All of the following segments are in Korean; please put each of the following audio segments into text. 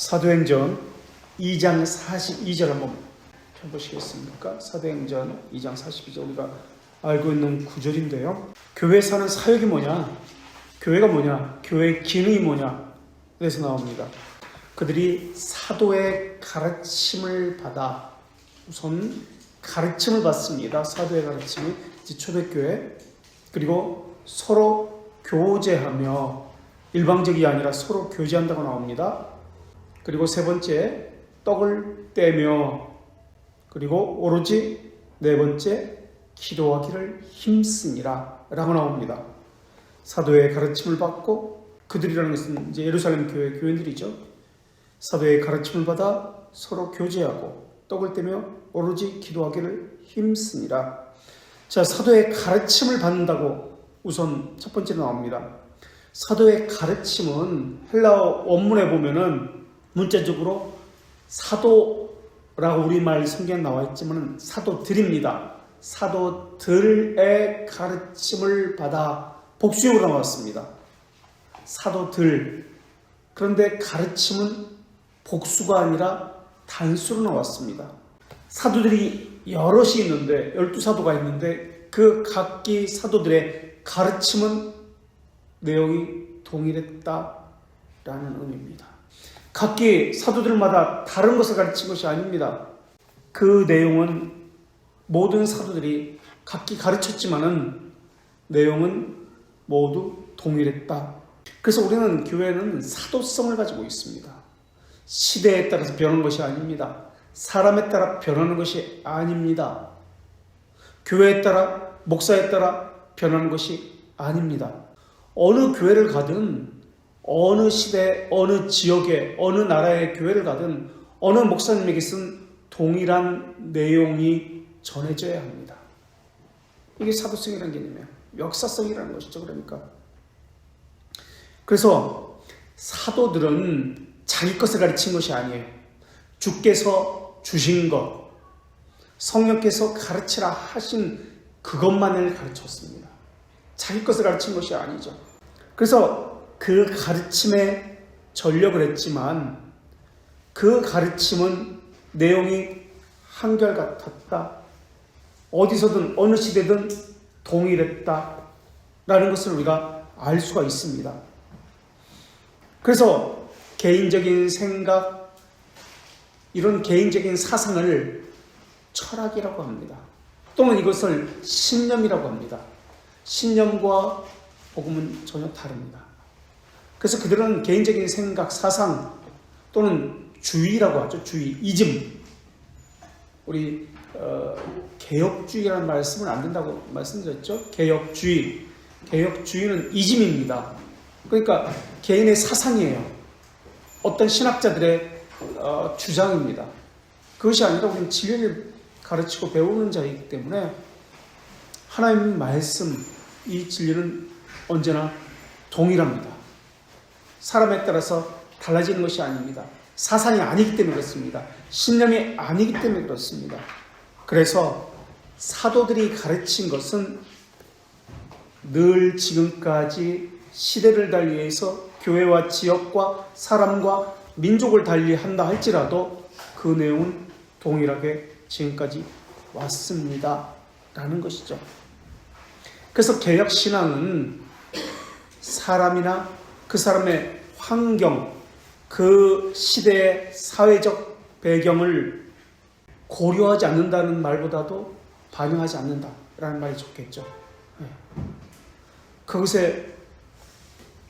사도행전 2장 42절 한번 펴보시겠습니까? 사도행전 2장 42절 우리가 알고 있는 구절인데요. 교회 사는 사역이 뭐냐? 교회가 뭐냐? 교회의 기능이 뭐냐? 그래서 나옵니다. 그들이 사도의 가르침을 받아 우선 가르침을 받습니다. 사도의 가르침이 초대교회. 그리고 서로 교제하며 일방적이 아니라 서로 교제한다고 나옵니다. 그리고 세 번째 떡을 떼며 그리고 오로지 네 번째 기도하기를 힘쓰니라 라고 나옵니다. 사도의 가르침을 받고 그들이라는 것은 이제 예루살렘 교회 교인들이죠. 사도의 가르침을 받아 서로 교제하고 떡을 떼며 오로지 기도하기를 힘쓰니라. 자, 사도의 가르침을 받는다고 우선 첫 번째로 나옵니다. 사도의 가르침은 헬라어 원문에 보면은 문자적으로 사도라고 우리말 성경에 나와 있지만 사도들입니다. 사도들의 가르침을 받아 복수형으로 나왔습니다. 사도들. 그런데 가르침은 복수가 아니라 단수로 나왔습니다. 사도들이 여럿이 있는데 12사도가 있는데 그 각기 사도들의 가르침은 내용이 동일했다라는 의미입니다. 각기 사도들마다 다른 것을 가르친 것이 아닙니다. 그 내용은 모든 사도들이 각기 가르쳤지만은 내용은 모두 동일했다. 그래서 우리는 교회는 사도성을 가지고 있습니다. 시대에 따라서 변하는 것이 아닙니다. 사람에 따라 변하는 것이 아닙니다. 교회에 따라 목사에 따라 변하는 것이 아닙니다. 어느 교회를 가든 어느 시대, 어느 지역에, 어느 나라의 교회를 가든 어느 목사님에게 쓴 동일한 내용이 전해져야 합니다. 이게 사도성이라는 개념이에요. 역사성이라는 것이죠. 그러니까. 그래서 사도들은 자기 것을 가르친 것이 아니에요. 주께서 주신 것, 성령께서 가르치라 하신 그것만을 가르쳤습니다. 자기 것을 가르친 것이 아니죠. 그래서 그 가르침에 전력을 했지만 그 가르침은 내용이 한결같았다. 어디서든 어느 시대든 동일했다라는 것을 우리가 알 수가 있습니다. 그래서 개인적인 생각, 이런 개인적인 사상을 철학이라고 합니다. 또는 이것을 신념이라고 합니다. 신념과 복음은 전혀 다릅니다. 그래서 그들은 개인적인 생각, 사상 또는 주의라고 하죠. 주의, 이즘. 우리 개혁주의라는 말씀은 안 된다고 말씀드렸죠. 개혁주의. 개혁주의는 이즘입니다. 그러니까 개인의 사상이에요. 어떤 신학자들의 주장입니다. 그것이 아니라 우리는 진리를 가르치고 배우는 자이기 때문에 하나님 말씀, 이 진리는 언제나 동일합니다. 사람에 따라서 달라지는 것이 아닙니다. 사상이 아니기 때문에 그렇습니다. 신념이 아니기 때문에 그렇습니다. 그래서 사도들이 가르친 것은 늘 지금까지 시대를 달리해서 교회와 지역과 사람과 민족을 달리한다 할지라도 그 내용은 동일하게 지금까지 왔습니다. 라는 것이죠. 그래서 개혁신앙은 사람이나 그 사람의 환경, 그 시대의 사회적 배경을 고려하지 않는다는 말보다도 반영하지 않는다라는 말이 좋겠죠. 그것에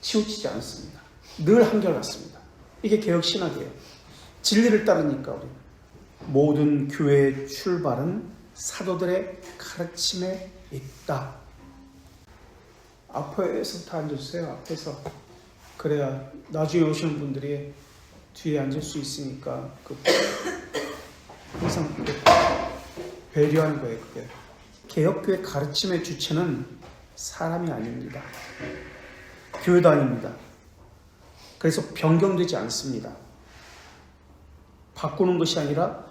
치우치지 않습니다. 늘 한결같습니다. 이게 개혁신학이에요. 진리를 따르니까 우리 모든 교회의 출발은 사도들의 가르침에 있다. 앞에서 다 앉아주세요. 앞에서. 그래야 나중에 오시는 분들이 뒤에 앉을 수 있으니까 항상 배려하는 거예요. 그게. 개혁교회 가르침의 주체는 사람이 아닙니다. 교회도 아닙니다. 그래서 변경되지 않습니다. 바꾸는 것이 아니라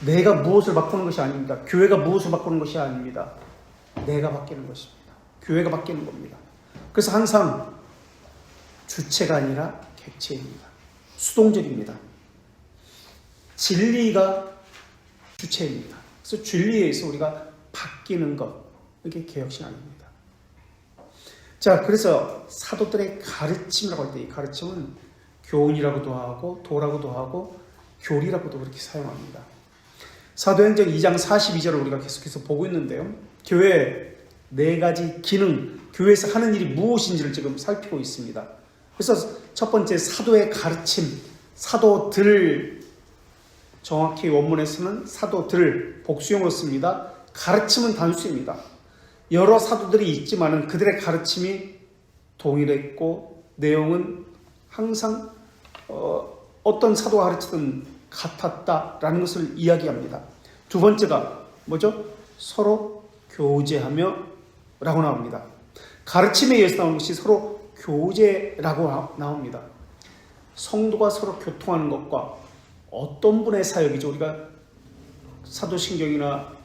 내가 무엇을 바꾸는 것이 아닙니다. 교회가 무엇을 바꾸는 것이 아닙니다. 내가 바뀌는 것입니다. 교회가 바뀌는 겁니다. 그래서 항상 주체가 아니라 객체입니다. 수동적입니다. 진리가 주체입니다. 그래서 진리에 의해서 우리가 바뀌는 것, 이게 개혁신앙입니다. 자, 그래서 사도들의 가르침이라고 할 때 이 가르침은 교훈이라고도 하고 도라고도 하고 교리라고도 그렇게 사용합니다. 사도행전 2장 42절을 우리가 계속해서 보고 있는데요. 교회의 4가지 기능, 교회에서 하는 일이 무엇인지를 지금 살피고 있습니다. 그래서 첫 번째 사도의 가르침, 사도들, 정확히 원문에서는 사도들 복수형으로 씁니다. 가르침은 단수입니다. 여러 사도들이 있지만은 그들의 가르침이 동일했고 내용은 항상 어떤 사도가 가르치든 같았다라는 것을 이야기합니다. 두 번째가 뭐죠? 서로 교제하며 라고 나옵니다. 가르침에 의해서 나오는 것이 서로 교제라고 나옵니다. 성도가 서로 교통하는 것과 어떤 분의 사역이죠? 우리가 사도신경이나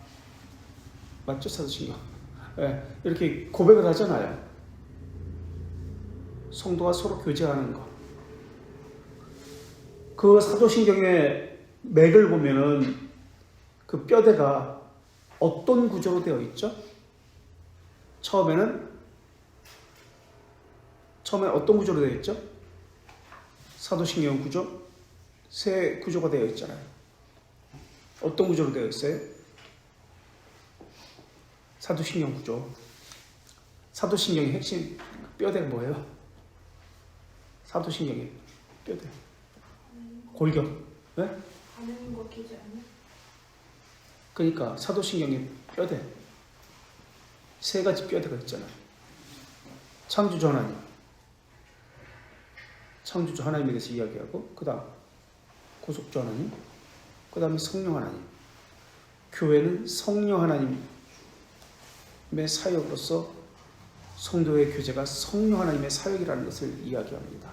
맞죠? 사도신경. 네, 이렇게 고백을 하잖아요. 성도가 서로 교제하는 것. 그 사도신경의 맥을 보면은 그 뼈대가 어떤 구조로 되어 있죠? 처음에는 어떤 구조로 되어 있죠? 사도신경 구조? 세 구조가 되어 있잖아요. 어떤 구조로 되어 있어요? 사도신경 구조. 사도신경의 핵심 뼈대가 뭐예요? 사도신경의 뼈대. 골격. 네? 반응 거 기지 아니야? 그러니까 사도신경의 뼈대. 3가지 뼈대가 있잖아요. 창조주 하나님. 창조주 하나님에 대해서 이야기하고, 그 다음 구속주 하나님, 그 다음에 성령 하나님. 교회는 성령 하나님의 사역으로서 성도의 교제가 성령 하나님의 사역이라는 것을 이야기합니다.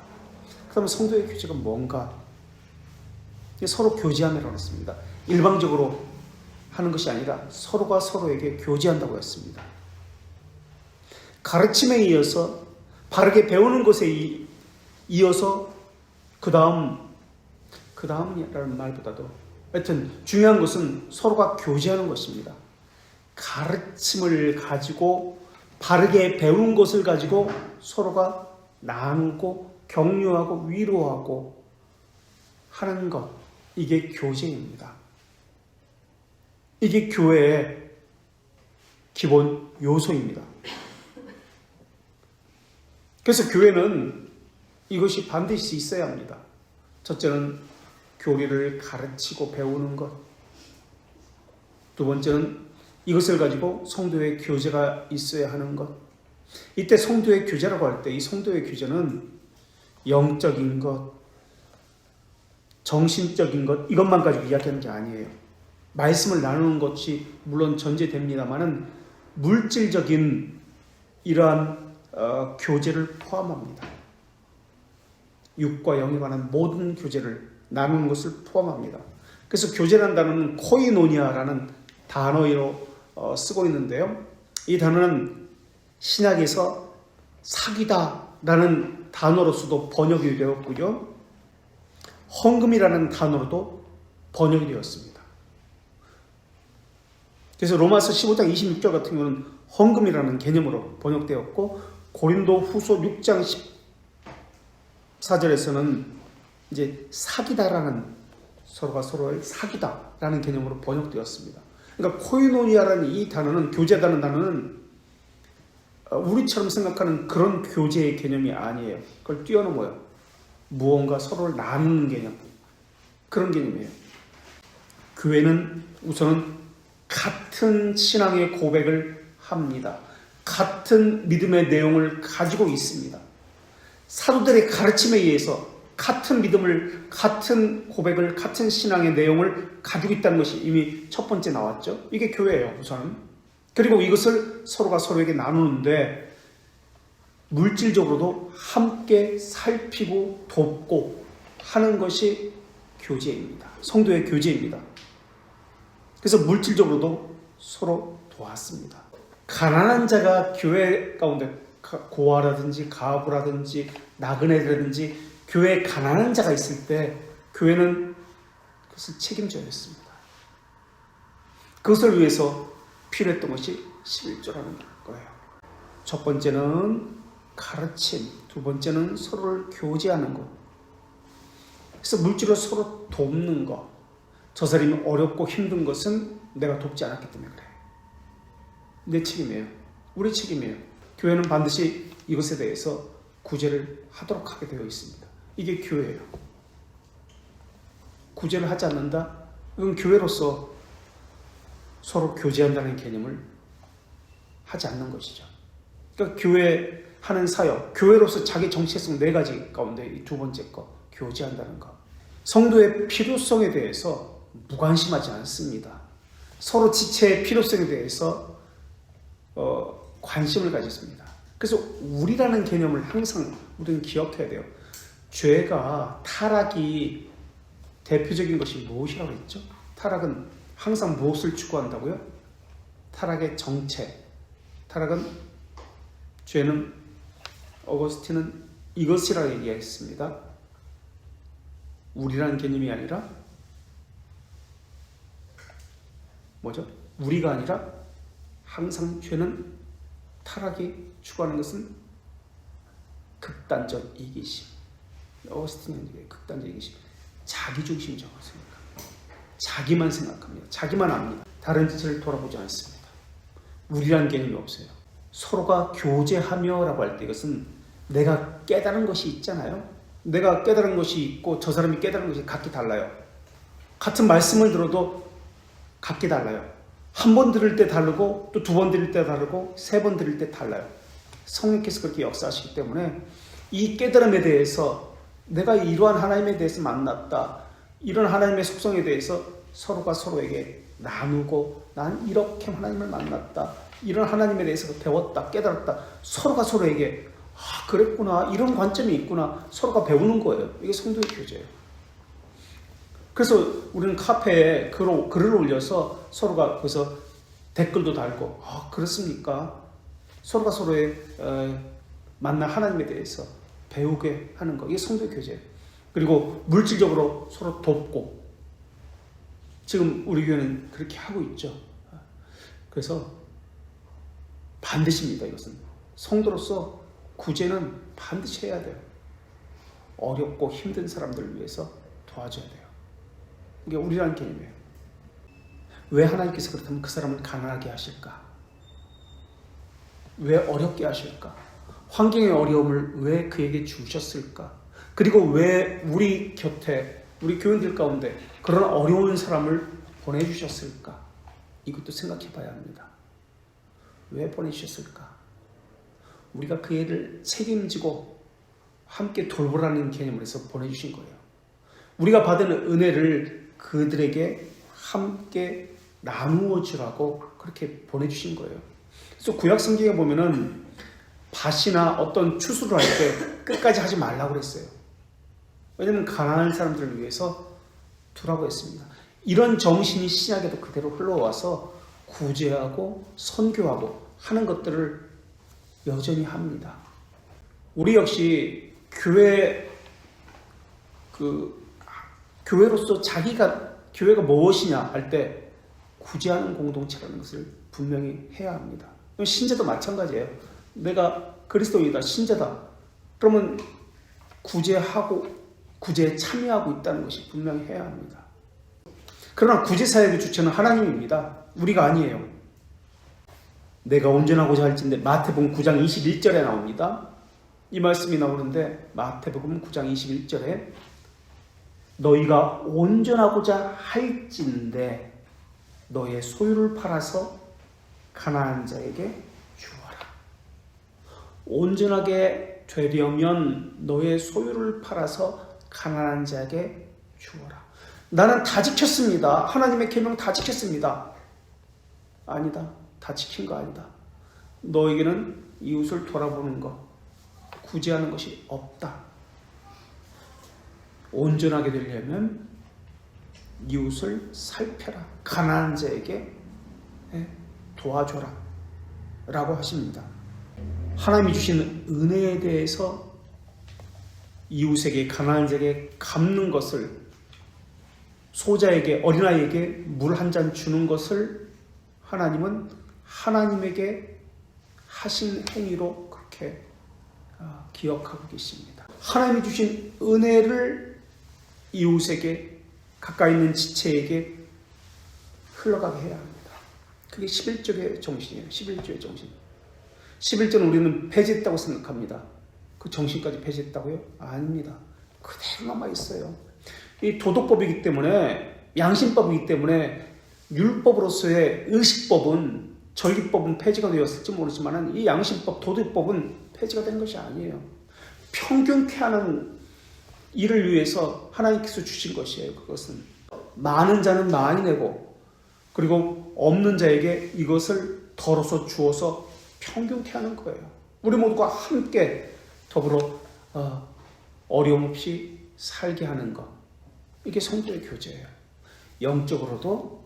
그러면 성도의 교제가 뭔가? 서로 교제함이라고 했습니다. 일방적으로 하는 것이 아니라 서로가 서로에게 교제한다고 했습니다. 가르침에 이어서 바르게 배우는 것에 이어서 그 다음이라는 말보다도 하여튼 중요한 것은 서로가 교제하는 것입니다. 가르침을 가지고 바르게 배운 것을 가지고 서로가 나누고 격려하고 위로하고 하는 것, 이게 교제입니다. 이게 교회의 기본 요소입니다. 그래서 교회는 이것이 반드시 있어야 합니다. 첫째는 교리를 가르치고 배우는 것. 두 번째는 이것을 가지고 성도의 교제가 있어야 하는 것. 이때 성도의 교제라고 할 때 이 성도의 교제는 영적인 것, 정신적인 것, 이것만 가지고 이야기하는 게 아니에요. 말씀을 나누는 것이 물론 전제됩니다만은 물질적인 이러한 교제를 포함합니다. 육과 영에 관한 모든 교제를 나누는 것을 포함합니다. 그래서 교제라는 단어는 코이노니아라는 단어로 쓰고 있는데요. 이 단어는 신약에서 사귀다라는 단어로서도 번역이 되었고요. 헌금이라는 단어로도 번역이 되었습니다. 그래서 로마서 15장 26절 같은 경우는 헌금이라는 개념으로 번역되었고, 고린도 후서 6장 14절에서는 이제 사귀다라는, 서로가 서로를 사귀다라는 개념으로 번역되었습니다. 그러니까 코이노니아라는 이 단어는, 교제라는 단어는 우리처럼 생각하는 그런 교제의 개념이 아니에요. 그걸 뛰어넘어요. 무언가 서로를 나누는 개념, 그런 개념이에요. 교회는 우선은 같은 신앙의 고백을 합니다. 같은 믿음의 내용을 가지고 있습니다. 사도들의 가르침에 의해서 같은 믿음을, 같은 고백을, 같은 신앙의 내용을 가지고 있다는 것이 이미 첫 번째 나왔죠. 이게 교회예요, 우선은. 그리고 이것을 서로가 서로에게 나누는데 물질적으로도 함께 살피고 돕고 하는 것이 교제입니다. 성도의 교제입니다. 그래서 물질적으로도 서로 도왔습니다. 가난한 자가 교회 가운데 고아라든지 가부라든지 나그네라든지 교회에 가난한 자가 있을 때 교회는 그것을 책임져야 했습니다. 그것을 위해서 필요했던 것이 11조라는 거예요. 첫 번째는 가르침, 두 번째는 서로를 교제하는 것. 그래서 물질로 서로 돕는 것. 저 사람이 어렵고 힘든 것은 내가 돕지 않았기 때문에 그래. 내 책임이에요. 우리 책임이에요. 교회는 반드시 이것에 대해서 구제를 하도록 하게 되어 있습니다. 이게 교회예요. 구제를 하지 않는다? 이건 교회로서 서로 교제한다는 개념을 하지 않는 것이죠. 그러니까 교회 하는 사역, 교회로서 자기 정체성 4가지 가운데 이 두 번째 거, 교제한다는 것. 성도의 필요성에 대해서 무관심하지 않습니다. 서로 지체의 필요성에 대해서 관심을 가졌습니다. 그래서 우리라는 개념을 항상 우리는 기억해야 돼요. 죄가, 타락이 대표적인 것이 무엇이라고 했죠? 타락은 항상 무엇을 추구한다고요? 타락의 정체. 타락은, 죄는 어거스틴은 이것이라고 얘기했습니다. 우리라는 개념이 아니라 뭐죠? 우리가 아니라 항상 죄는, 타락이 추구하는 것은 극단적 이기심. 어거스틴의 극단적 이기심. 자기중심적 생각. 자기만 생각합니다. 자기만 압니다. 다른 짓을 돌아보지 않습니다. 우리란 개념이 없어요. 서로가 교제하며 라고 할 때 이것은 내가 깨달은 것이 있잖아요. 내가 깨달은 것이 있고 저 사람이 깨달은 것이 각기 달라요. 같은 말씀을 들어도 각기 달라요. 한 번 들을 때 다르고 또 2번 들을 때 다르고 3번 들을 때 달라요. 성령께서 그렇게 역사하시기 때문에 이 깨달음에 대해서 내가 이러한 하나님에 대해서 만났다. 이런 하나님의 속성에 대해서 서로가 서로에게 나누고 난 이렇게 하나님을 만났다. 이런 하나님에 대해서 배웠다. 깨달았다. 서로가 서로에게 그랬구나. 이런 관점이 있구나. 서로가 배우는 거예요. 이게 성도의 교제예요. 그래서 우리는 카페에 글을 올려서 서로가 거기서 댓글도 달고 그렇습니까? 서로가 서로의 만난 하나님에 대해서 배우게 하는 거. 이게 성도의 교제예요. 그리고 물질적으로 서로 돕고 지금 우리 교회는 그렇게 하고 있죠. 그래서 반드시입니다. 이것은 성도로서 구제는 반드시 해야 돼요. 어렵고 힘든 사람들을 위해서 도와줘야 돼요. 이게 우리라는 개념이에요. 왜 하나님께서 그렇다면 그 사람을 가난하게 하실까? 왜 어렵게 하실까? 환경의 어려움을 왜 그에게 주셨을까? 그리고 왜 우리 곁에, 우리 교인들 가운데 그런 어려운 사람을 보내주셨을까? 이것도 생각해 봐야 합니다. 왜 보내주셨을까? 우리가 그 애를 책임지고 함께 돌보라는 개념으로서 보내주신 거예요. 우리가 받은 은혜를 그들에게 함께 나누어 주라고 그렇게 보내주신 거예요. 그래서 구약 성경에 보면은 밭이나 어떤 추수를 할 때 끝까지 하지 말라고 그랬어요. 왜냐하면 가난한 사람들을 위해서 두라고 했습니다. 이런 정신이 신약에도 그대로 흘러와서 구제하고 선교하고 하는 것들을 여전히 합니다. 우리 역시 교회로서 교회가 무엇이냐 할 때 구제하는 공동체라는 것을 분명히 해야 합니다. 신자도 마찬가지예요. 내가 그리스도인이다, 신자다. 그러면 구제에 참여하고 있다는 것이 분명히 해야 합니다. 그러나 구제사역의 주체는 하나님입니다. 우리가 아니에요. 내가 온전하고자 할진대 마태복음 9장 21절에 나옵니다. 이 말씀이 나오는데 마태복음 9장 21절에 너희가 온전하고자 할진대 너의 소유를 팔아서 가난한 자에게 주어라. 온전하게 되려면 너의 소유를 팔아서 가난한 자에게 주어라. 나는 다 지켰습니다. 하나님의 계명 다 지켰습니다. 아니다. 다 지킨 거 아니다. 너에게는 이웃을 돌아보는 것, 구제하는 것이 없다. 온전하게 되려면 이웃을 살펴라. 가난한 자에게 도와줘라. 라고 하십니다. 하나님이 주신 은혜에 대해서 이웃에게 가난한 자에게 갚는 것을, 소자에게 어린아이에게 물 한 잔 주는 것을 하나님은 하나님에게 하신 행위로 그렇게 기억하고 계십니다. 하나님이 주신 은혜를 이웃에게, 가까이 있는 지체에게 흘러가게 해야 합니다. 그게 11조의 정신이에요. 11조의 정신. 11조는 우리는 폐지했다고 생각합니다. 그 정신까지 폐지했다고요? 아닙니다. 그대로 남아있어요. 이 도덕법이기 때문에, 양심법이기 때문에 율법으로서의 의식법은, 전리법은 폐지가 되었을지 모르지만 이 양심법, 도덕법은 폐지가 된 것이 아니에요. 평균케 하는 일을 위해서 하나님께서 주신 것이에요. 그것은 많은 자는 많이 내고, 그리고 없는 자에게 이것을 덜어서 주어서 평균케 하는 거예요. 우리 모두가 함께 더불어 어려움 없이 살게 하는 것, 이게 성도의 교제예요. 영적으로도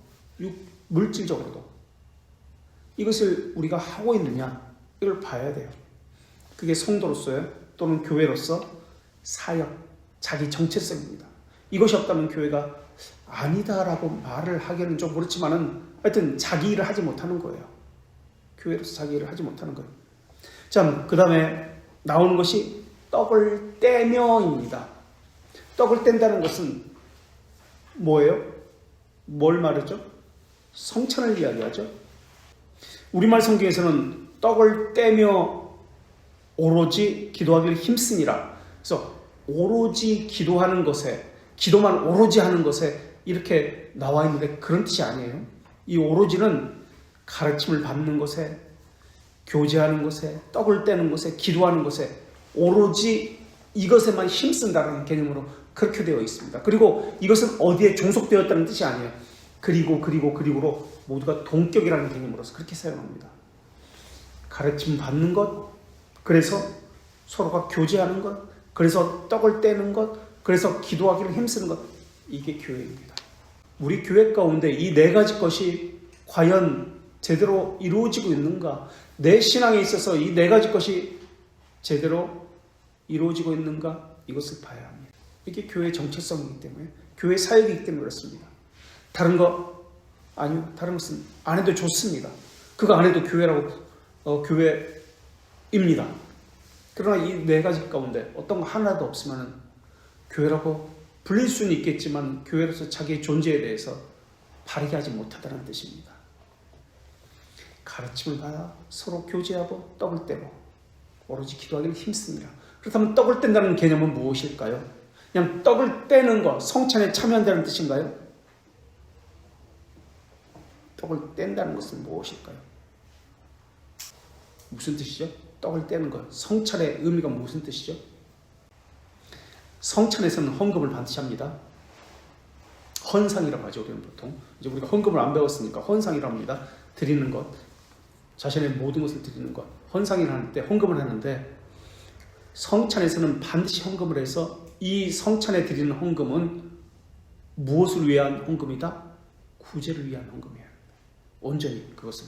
물질적으로도 이것을 우리가 하고 있느냐, 이걸 봐야 돼요. 그게 성도로서요, 또는 교회로서 사역, 자기 정체성입니다. 이것이 없다면 교회가 아니다라고 말을 하기는 좀 그렇지만은 하여튼 자기 일을 하지 못하는 거예요. 교회로서 자기 일을 하지 못하는 거예요. 자, 그 다음에 나오는 것이 떡을 떼며입니다. 떡을 뗀다는 것은 뭐예요? 뭘 말하죠? 성찬을 이야기하죠. 우리말 성경에서는 떡을 떼며 오로지 기도하기를 힘쓰니라. 그래서 오로지 기도하는 것에, 기도만 오로지 하는 것에 이렇게 나와 있는데 그런 뜻이 아니에요. 이 오로지는 가르침을 받는 것에, 교제하는 것에, 떡을 떼는 것에, 기도하는 것에 오로지 이것에만 힘쓴다는 개념으로 그렇게 되어 있습니다. 그리고 이것은 어디에 종속되었다는 뜻이 아니에요. 그리고로 모두가 동격이라는 개념으로서 그렇게 사용합니다. 가르침 받는 것, 그래서 서로가 교제하는 것, 그래서 떡을 떼는 것, 그래서 기도하기를 힘쓰는 것, 이게 교회입니다. 우리 교회 가운데 이 네 가지 것이 과연 제대로 이루어지고 있는가? 내 신앙에 있어서 이 네 가지 것이 제대로 이루어지고 있는가? 이것을 봐야 합니다. 이게 교회의 정체성이기 때문에, 교회 사역이기 때문에 그렇습니다. 다른 거 아니요. 다른 것은 안 해도 좋습니다. 그거 안 해도 교회입니다. 그러나 이 네 가지 가운데 어떤 거 하나도 없으면 교회라고 불릴 수는 있겠지만 교회로서 자기의 존재에 대해서 바르게 하지 못하다는 뜻입니다. 가르침을 받아 서로 교제하고 떡을 떼고 오로지 기도하기를 힘씁니다. 그렇다면 떡을 뗀다는 개념은 무엇일까요? 그냥 떡을 떼는 것, 성찬에 참여한다는 뜻인가요? 떡을 뗀다는 것은 무엇일까요? 무슨 뜻이죠? 떡을 떼는 것, 성찬의 의미가 무슨 뜻이죠? 성찬에서는 헌금을 반드시 합니다. 헌상이라고 하죠. 우리는 보통 이제 우리가 헌금을 안 배웠으니까 헌상이라고 합니다. 드리는 것, 자신의 모든 것을 드리는 것, 헌상이라 할 때 헌금을 하는데, 성찬에서는 반드시 헌금을 해서 이 성찬에 드리는 헌금은 무엇을 위한 헌금이다? 구제를 위한 헌금이에요. 온전히 그것은.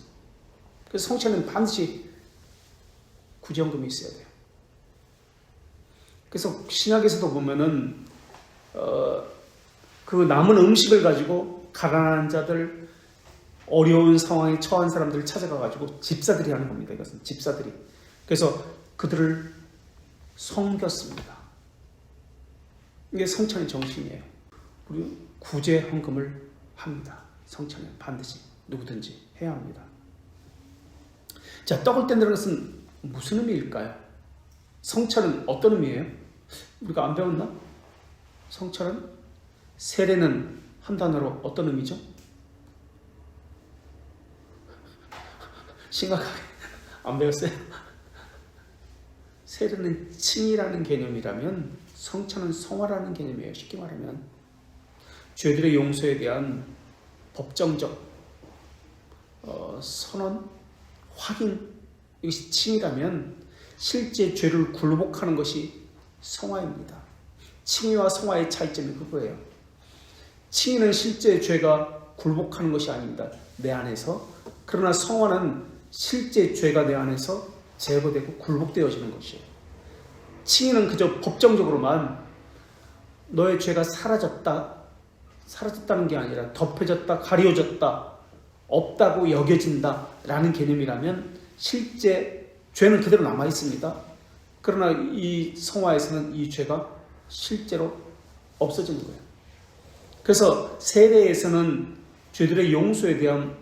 그래서 성찬은 반드시 구제 헌금이 있어야 돼요. 그래서 신약에서도 보면은 그 남은 음식을 가지고 가난한 자들, 어려운 상황에 처한 사람들을 찾아가 가지고 집사들이 하는 겁니다. 이것은 집사들이. 그래서 그들을 섬겼습니다. 이게 성찬의 정신이에요. 우리 구제 헌금을 합니다. 성찬에 반드시 누구든지 해야 합니다. 자, 떡을 뗀다는 것은 무슨 의미일까요? 성찬은 어떤 의미예요? 우리가 안 배웠나? 성찬은, 세례는 한 단어로 어떤 의미죠? 심각하게 안 배웠어요? 세례는 칭이라는 개념이라면 성찬은 성화라는 개념이에요. 쉽게 말하면 죄들의 용서에 대한 법정적 선언, 확인, 이것이 칭이라면 실제 죄를 굴복하는 것이 성화입니다. 칭의와 성화의 차이점이 그거예요. 칭의는 실제 죄가 굴복하는 것이 아닙니다. 내 안에서. 그러나 성화는 실제 죄가 내 안에서 제거되고 굴복되어지는 것이에요. 칭의는 그저 법정적으로만 너의 죄가 사라졌다는 게 아니라 덮여졌다, 가려졌다, 없다고 여겨진다라는 개념이라면 실제 죄는 그대로 남아 있습니다. 그러나 이 성화에서는 이 죄가 실제로 없어지는 거예요. 그래서 세례에서는 죄들의 용서에 대한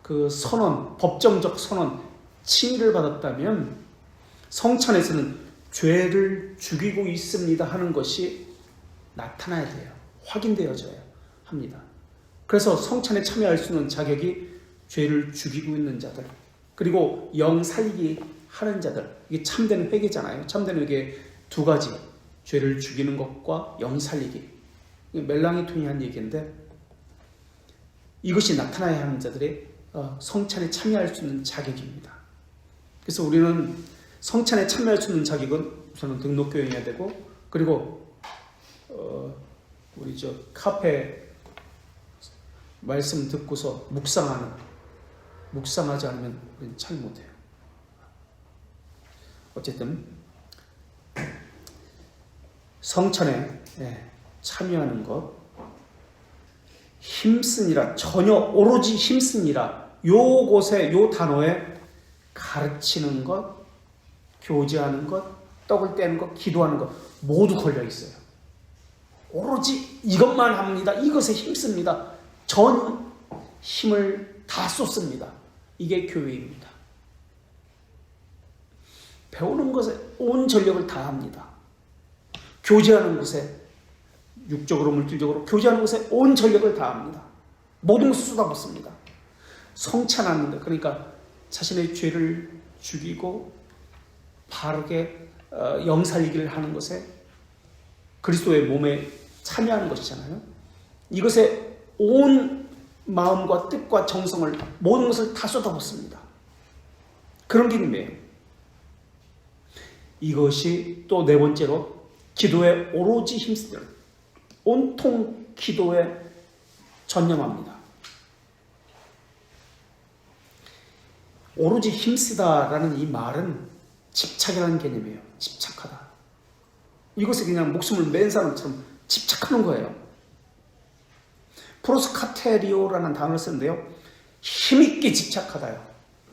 그 선언, 법정적 선언, 칭의를 받았다면 성찬에서는 죄를 죽이고 있습니다 하는 것이 나타나야 돼요. 확인되어져야 합니다. 그래서 성찬에 참여할 수 있는 자격이 죄를 죽이고 있는 자들, 그리고 영 살리기 하는 자들, 이게 참된 회개잖아요. 참된 회개 두 가지, 죄를 죽이는 것과 영 살리기. 멜랑이톤이 한 얘기인데 이것이 나타나야 하는 자들의 성찬에 참여할 수 있는 자격입니다. 그래서 우리는 성찬에 참여할 수 있는 자격은 우선은 등록교회여야 되고, 그리고 우리 카페 말씀 듣고서 묵상하지 않으면 우리는 참 못해요. 어쨌든 성찬에 참여하는 것, 힘쓰니라, 전혀 오로지 힘쓰니라, 요곳에 요 단어에 가르치는 것, 교제하는 것, 떡을 떼는 것, 기도하는 것 모두 걸려 있어요. 오로지 이것만 합니다. 이것에 힘씁니다. 전 힘을 다 쏟습니다. 이게 교회입니다. 배우는 것에 온 전력을 다합니다. 교제하는 것에, 육적으로 물질적으로 교제하는 것에 온 전력을 다합니다. 모든 것을 쏟아붓습니다. 성찬하는데, 그러니까 자신의 죄를 죽이고 바르게 영살리기를 하는 것에, 그리스도의 몸에 참여하는 것이잖아요. 이것에 온 마음과 뜻과 정성을, 모든 것을 다 쏟아붓습니다. 그런 개념이에요. 이것이 또 네 번째로 기도에 오로지 힘쓰는, 온통 기도에 전념합니다. 오로지 힘쓰다라는 이 말은 집착이라는 개념이에요. 집착하다. 이것에 그냥 목숨을 맨 사람처럼 집착하는 거예요. 프로스카테리오라는 단어를 쓰는데요. 힘있게 집착하다요.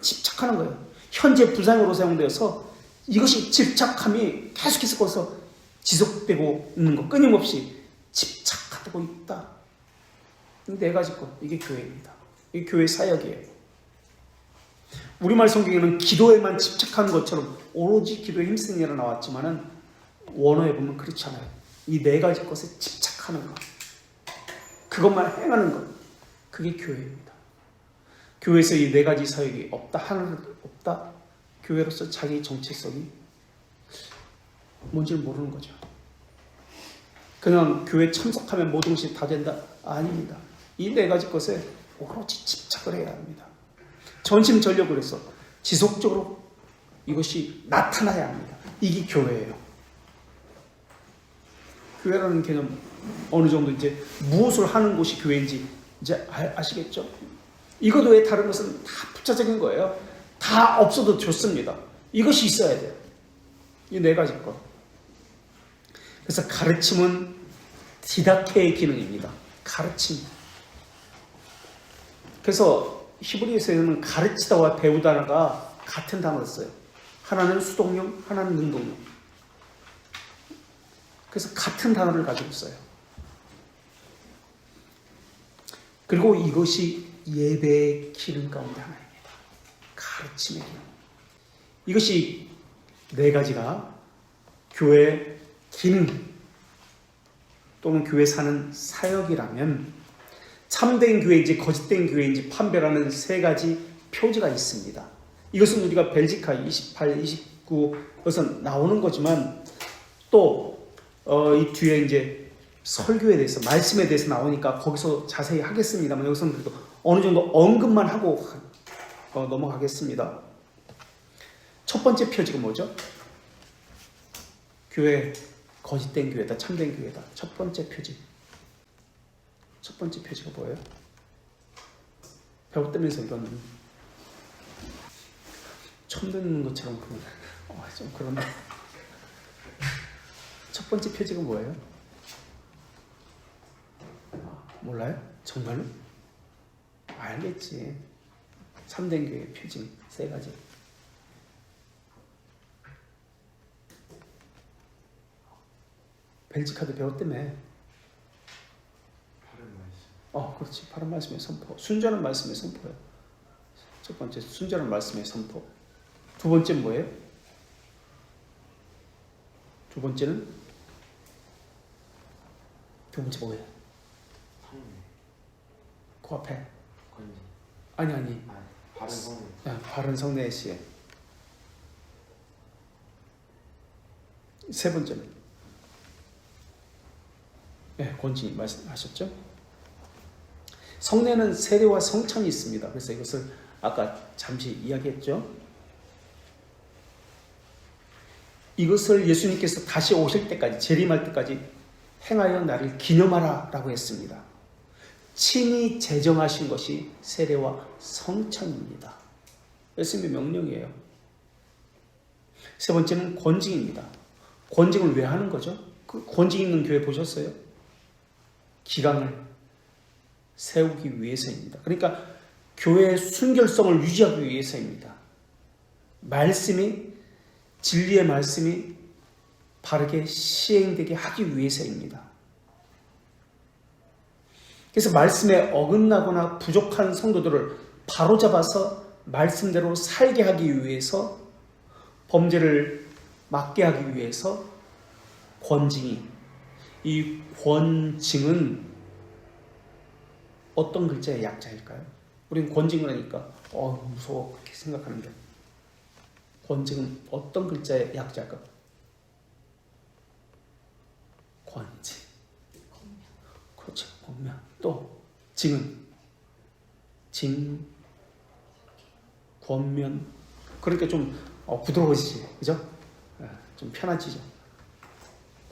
집착하는 거예요. 현재 부사형으로 사용되어서 이것이 집착함이 계속해서 거기서 지속되고 있는 것, 끊임없이 집착하고 있다. 이 네 가지 것, 이게 교회입니다. 이게 교회 사역이에요. 우리말 성경에는 기도에만 집착하는 것처럼 오로지 기도에 힘쓰니라 나왔지만은 원어에 보면 그렇지 않아요. 이 네 가지 것에 집착하는 것, 그것만 행하는 것, 그게 교회입니다. 교회에서 이 네 가지 사역이 없다, 하나도 없다, 교회로서 자기 정체성이 뭔지를 모르는 거죠. 그냥 교회 참석하면 모든 것이 다 된다? 아닙니다. 이 네 가지 것에 오로지 집착을 해야 합니다. 전심전력을 해서 지속적으로 이것이 나타나야 합니다. 이게 교회예요. 교회라는 개념, 어느 정도 이제 무엇을 하는 곳이 교회인지 이제 아시겠죠? 이것 외에 다른 것은 다 부차적인 거예요. 다 없어도 좋습니다. 이것이 있어야 돼요. 이 네 가지 것. 그래서 가르침은 디다케의 기능입니다. 가르침. 그래서 히브리서에는 가르치다와 배우다가 같은 단어를 써요. 하나는 수동용, 하나는 능동용. 그래서 같은 단어를 가지고 써요. 그리고 이것이 예배의 기능 가운데 하나입니다. 가르침의 기능. 이것이 네 가지가 교회 기능 또는 교회 사는 사역이라면 참된 교회인지 거짓된 교회인지 판별하는 세 가지 표지가 있습니다. 이것은 우리가 벨지카 28, 29에서 나오는 거지만 또 이 뒤에 이제 설교에 대해서, 말씀에 대해서 나오니까 거기서 자세히 하겠습니다만 여기서는 그래도 어느 정도 언급만 하고 넘어가겠습니다. 첫 번째 표지가 뭐죠? 교회, 거짓된 교회다, 참된 교회다. 첫 번째 표지. 첫 번째 표지가 뭐예요? 배웠다면서 이거는 처음 듣는 것처럼 좀 그런데 번째 표징은 뭐예요? 몰라요? 정말로? 알겠지. 3대 교회 표징 3가지. 벨지카도 배웠다며. 그렇지. 바른 말씀의 선포. 순전한 말씀의 선포예요. 첫 번째, 순전한 말씀의 선포. 두 번째는 뭐예요? 두 번째는? 두 번째 뭐예요? 그 앞에. 아니. 바른 성례. 바른 성례의 시에. 세 번째는? 권진이 말씀하셨죠? 성례는 세례와 성찬이 있습니다. 그래서 이것을 아까 잠시 이야기했죠. 이것을 예수님께서 다시 오실 때까지, 재림할 때까지 행하여 나를 기념하라 라고 했습니다. 친히 제정하신 것이 세례와 성찬입니다. 예수님의 명령이에요. 세 번째는 권징입니다. 권징을 왜 하는 거죠? 그 권징 있는 교회 보셨어요? 기강을 세우기 위해서입니다. 그러니까 교회의 순결성을 유지하기 위해서입니다. 말씀이, 진리의 말씀이 바르게 시행되게 하기 위해서입니다. 그래서 말씀에 어긋나거나 부족한 성도들을 바로잡아서 말씀대로 살게 하기 위해서, 범죄를 막게 하기 위해서 권징이, 이 권징은 어떤 글자의 약자일까요? 우리는 권징을 하니까 무서워 그렇게 생각하는데, 권징은 어떤 글자의 약자일까? 권징. 그렇죠. 권면. 또 징은 권면. 그러니까 좀 부드러워지지, 그죠? 좀 편해지죠.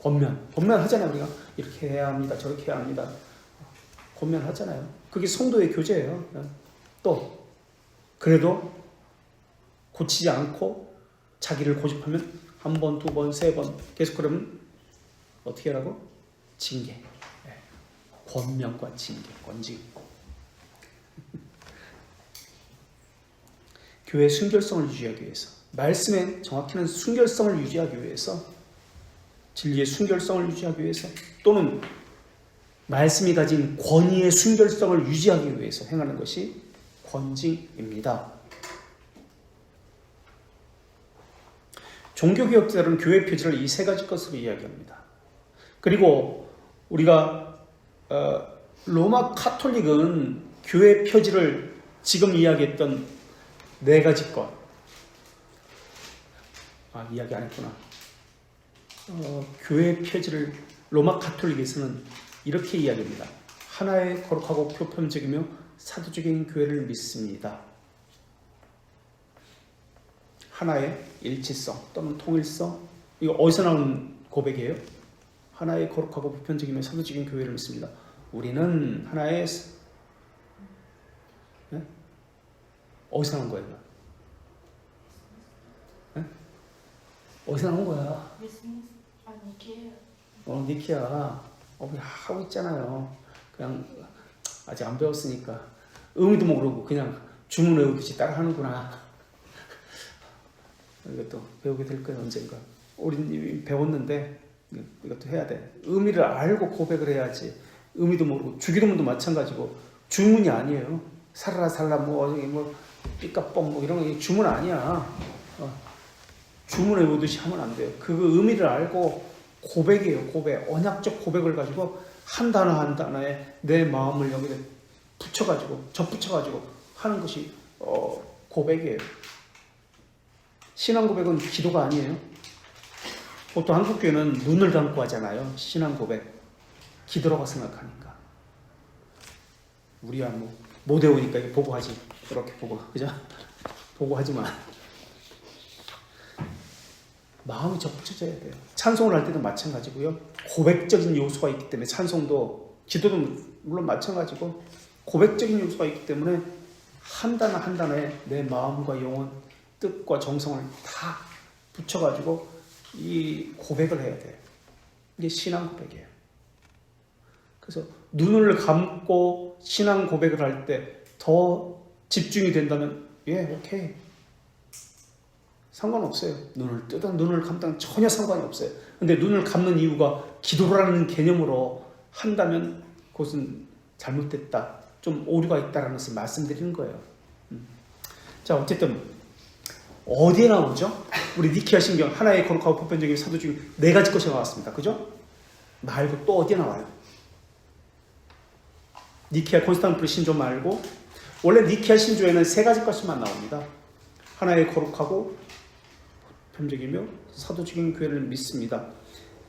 권면 하잖아요. 우리가 이렇게 해야 합니다, 저렇게 해야 합니다. 권면 하잖아요. 그게 성도의 교제예요. 또 그래도 고치지 않고 자기를 고집하면 한 번, 두 번, 세 번 계속 그러면 어떻게 하라고? 징계. 권면과 징계, 권징. 교회의 순결성을 유지하기 위해서, 말씀의 정확히는 순결성을 유지하기 위해서, 진리의 순결성을 유지하기 위해서, 또는 말씀이 가진 권위의 순결성을 유지하기 위해서 행하는 것이 권징입니다. 종교개혁자들은 교회 표지를 이 3가지 것으로 이야기합니다. 그리고 우리가 로마 카톨릭은 교회 표지를 지금 이야기했던 4가지 것, 이야기 안 했구나. 교회 표지를 로마 카톨릭에서는 이렇게 이야기합니다. 하나의 거룩하고 표편적이며 사도적인 교회를 믿습니다. 하나의 일치성 또는 통일성. 이거 어디서 나온 고백이에요? 하나의 거룩하고 보편적이며 사도적인 교회를 믿습니다. 우리는 하나의 어디서 나온 거예요? 어디서 나온 거야? 니키야. 우리 하고 있잖아요. 그냥 아직 안 배웠으니까 의미도 모르고 그냥 주문 외우듯이 따라 하는구나. 이것도 배우게 될 거예요, 언젠가. 우리 배웠는데 이것도 해야 돼. 의미를 알고 고백을 해야지. 의미도 모르고, 주기도문도 마찬가지고 주문이 아니에요. 살라 뭐 삐까뻥 뭐 이런 거 주문 아니야. 주문 외우듯이 하면 안 돼요. 그 의미를 알고 고백이에요. 고백. 언약적 고백을 가지고 한 단어 한 단어에 내 마음을 여기다 붙여가지고 접붙여가지고 하는 것이 고백이에요. 신앙 고백은 기도가 아니에요. 보통 한국교회는 눈을 감고 하잖아요. 신앙 고백. 기도라고 생각하니까. 우리야 못 외우니까 이거 보고 하지. 이렇게 보고, 그죠? 보고 하지만 마음이 접붙여져야 돼요. 찬송을 할 때도 마찬가지고요. 고백적인 요소가 있기 때문에 찬송도, 기도도 물론 마찬가지고 고백적인 요소가 있기 때문에 한 단어 한 단어에 내 마음과 영혼, 뜻과 정성을 다 붙여가지고 이 고백을 해야 돼요. 이게 신앙 고백이에요. 그래서 눈을 감고 신앙 고백을 할 때 더 집중이 된다면 오케이. 상관없어요. 눈을 뜨든 눈을 감든 전혀 상관이 없어요. 근데 눈을 감는 이유가 기도라는 개념으로 한다면 그것은 잘못됐다. 좀 오류가 있다라는 것을 말씀드리는 거예요. 자, 어쨌든 어디에 나오죠? 우리 니케아 신경 하나의 거룩하고 보편적인 사도 중에 4가지 것이 나왔습니다. 그죠? 말고 또 어디에 나와요? 니케아 콘스탄티노플 신조 말고 원래 니케아 신조에는 3가지 것만 나옵니다. 하나의 거룩하고 보편적이며 사도적인 교회를 믿습니다.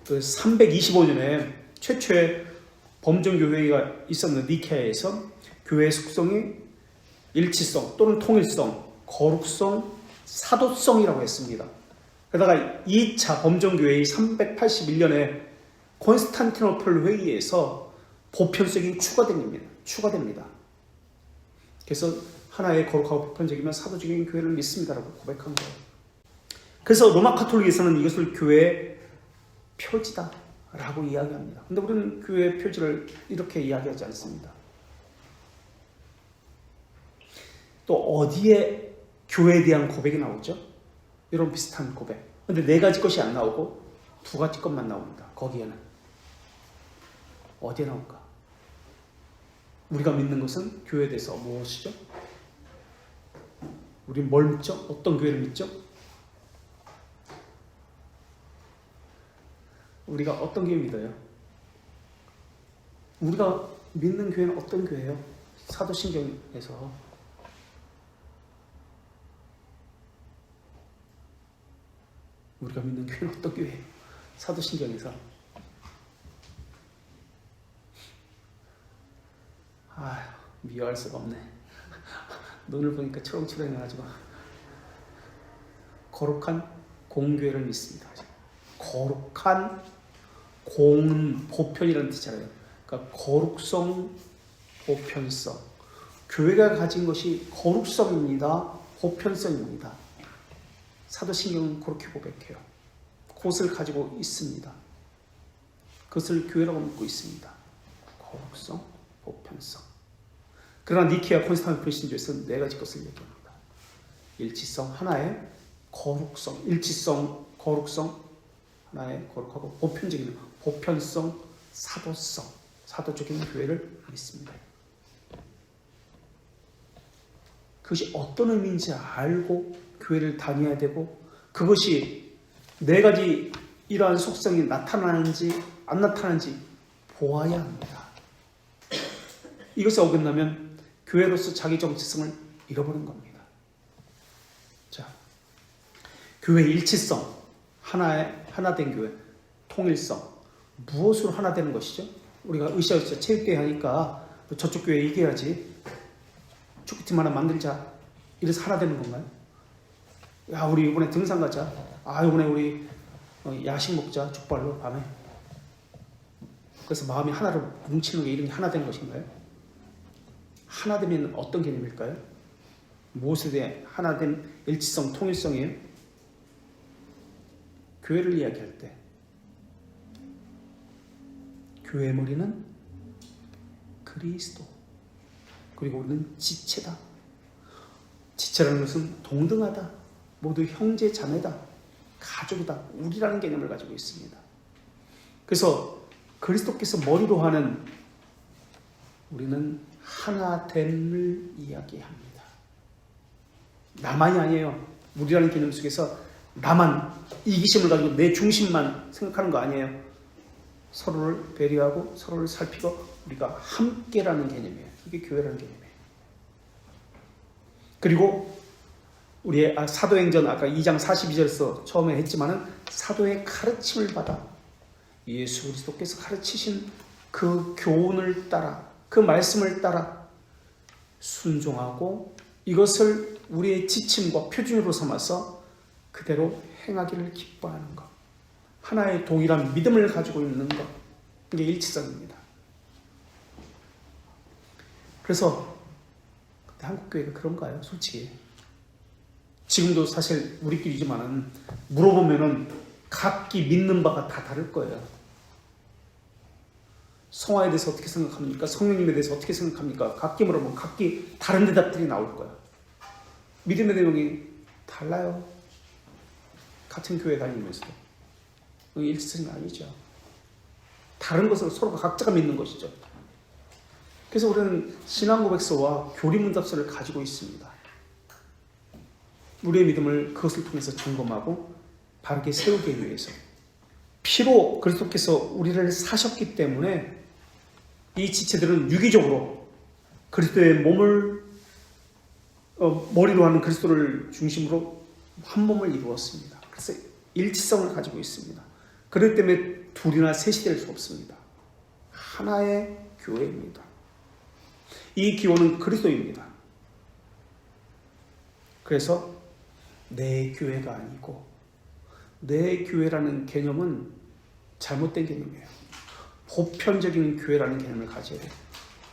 그 325년에 최초의 범정교회가 있었는 니케아에서 교회의 속성이 일치성 또는 통일성, 거룩성, 사도성이라고 했습니다. 게다가 2차 범정교회의 381년에 콘스탄티노플 회의에서 보편성이 추가됩니다. 그래서 하나의 거룩하고 보편적이면 사도적인 교회를 믿습니다라고 고백한 거예요. 그래서 로마 카톨릭에서는 이것을 교회의 표지다라고 이야기합니다. 근데 우리는 교회의 표지를 이렇게 이야기하지 않습니다. 또 어디에 교회에 대한 고백이 나오죠? 이런 비슷한 고백. 근데 4가지 것이 안 나오고 2가지 것만 나옵니다. 거기에는. 어디에 나올까? 우리가 믿는 것은 교회에 대해서 무엇이죠? 우리 뭘 믿죠? 어떤 교회를 믿죠? 우리가 어떤 교회 믿어요? 우리가 믿는 교회는 어떤 교회예요? 사도신경에서 우리가 믿는 교회는 어떤 교회예요? 사도신경에서 미워할 수가 없네. 눈을 보니까 초롱초롱해가지고 거룩한 공교회를 믿습니다. 거룩한 공은 보편이라는 뜻이잖아요. 그러니까 거룩성, 보편성. 교회가 가진 것이 거룩성입니다. 보편성입니다. 사도신경은 그렇게 고백해요. 그것을 가지고 있습니다. 그것을 교회라고 믿고 있습니다. 거룩성, 보편성. 그러나 니케아 콘스탄티노플 신조에서는 4가지 것을 얘기합니다. 일치성, 하나의 거룩성, 일치성, 거룩성, 하나의 거룩하고 보편적인 보편성, 사도성, 사도적인 교회를 믿습니다. 그것이 어떤 의미인지 알고 교회를 다녀야 되고 그것이 4가지 이러한 속성이 나타나는지 안 나타나는지 보아야 합니다. 이것에 어긋나면 교회로서 자기 정체성을 잃어버린 겁니다. 자, 교회의 일치성, 하나된 교회, 통일성, 무엇으로 하나 되는 것이죠? 우리가 으쌰으쌰 체육대회 하니까 저쪽 교회 이겨야지, 축구팀 하나 만들자, 이래서 하나 되는 건가요? 야, 우리 이번에 등산 가자. 이번에 우리 야식 먹자, 족발로 밤에. 그래서 마음이 하나로 뭉치는 게 이름이 하나 되는 것인가요? 하나 되면 어떤 개념일까요? 무엇에 대해 하나된 일치성, 통일성이에요? 교회를 이야기할 때 교회의 머리는 그리스도, 그리고 우리는 지체다. 지체라는 것은 동등하다, 모두 형제 자매다, 가족이다, 우리라는 개념을 가지고 있습니다. 그래서 그리스도께서 머리로 하는 우리는 하나됨을 이야기합니다. 나만이 아니에요. 우리라는 개념 속에서 나만, 이기심을 가지고 내 중심만 생각하는 거 아니에요. 서로를 배려하고 서로를 살피고 우리가 함께라는 개념이에요. 이게 교회라는 개념이에요. 그리고 우리의 사도행전 아까 2장 42절에서 처음에 했지만은 사도의 가르침을 받아 예수 그리스도께서 가르치신 그 교훈을 따라, 그 말씀을 따라 순종하고 이것을 우리의 지침과 표준으로 삼아서 그대로 행하기를 기뻐하는 것. 하나의 동일한 믿음을 가지고 있는 것. 이게 일치성입니다. 그래서 한국교회가 그런가요? 솔직히. 지금도 사실 우리끼리지만은 물어보면은 각기 믿는 바가 다 다를 거예요. 성화에 대해서 어떻게 생각합니까? 성령님에 대해서 어떻게 생각합니까? 각기 물어보면 각기 다른 대답들이 나올 거야. 믿음의 내용이 달라요. 같은 교회 다니면서도. 일치성이 아니죠. 다른 것을 서로가 각자가 믿는 것이죠. 그래서 우리는 신앙 고백서와 교리문답서를 가지고 있습니다. 우리의 믿음을 그것을 통해서 점검하고 바르게 세우기 위해서. 피로 그리스도께서 우리를 사셨기 때문에 이 지체들은 유기적으로 그리스도의 몸을 머리로 하는 그리스도를 중심으로 한 몸을 이루었습니다. 그래서 일치성을 가지고 있습니다. 그렇기 때문에 둘이나 셋이 될 수 없습니다. 하나의 교회입니다. 이 기원은 그리스도입니다. 그래서 내 교회가 아니고 내 교회라는 개념은 잘못된 개념이에요. 보편적인 교회라는 개념을 가져야 돼요.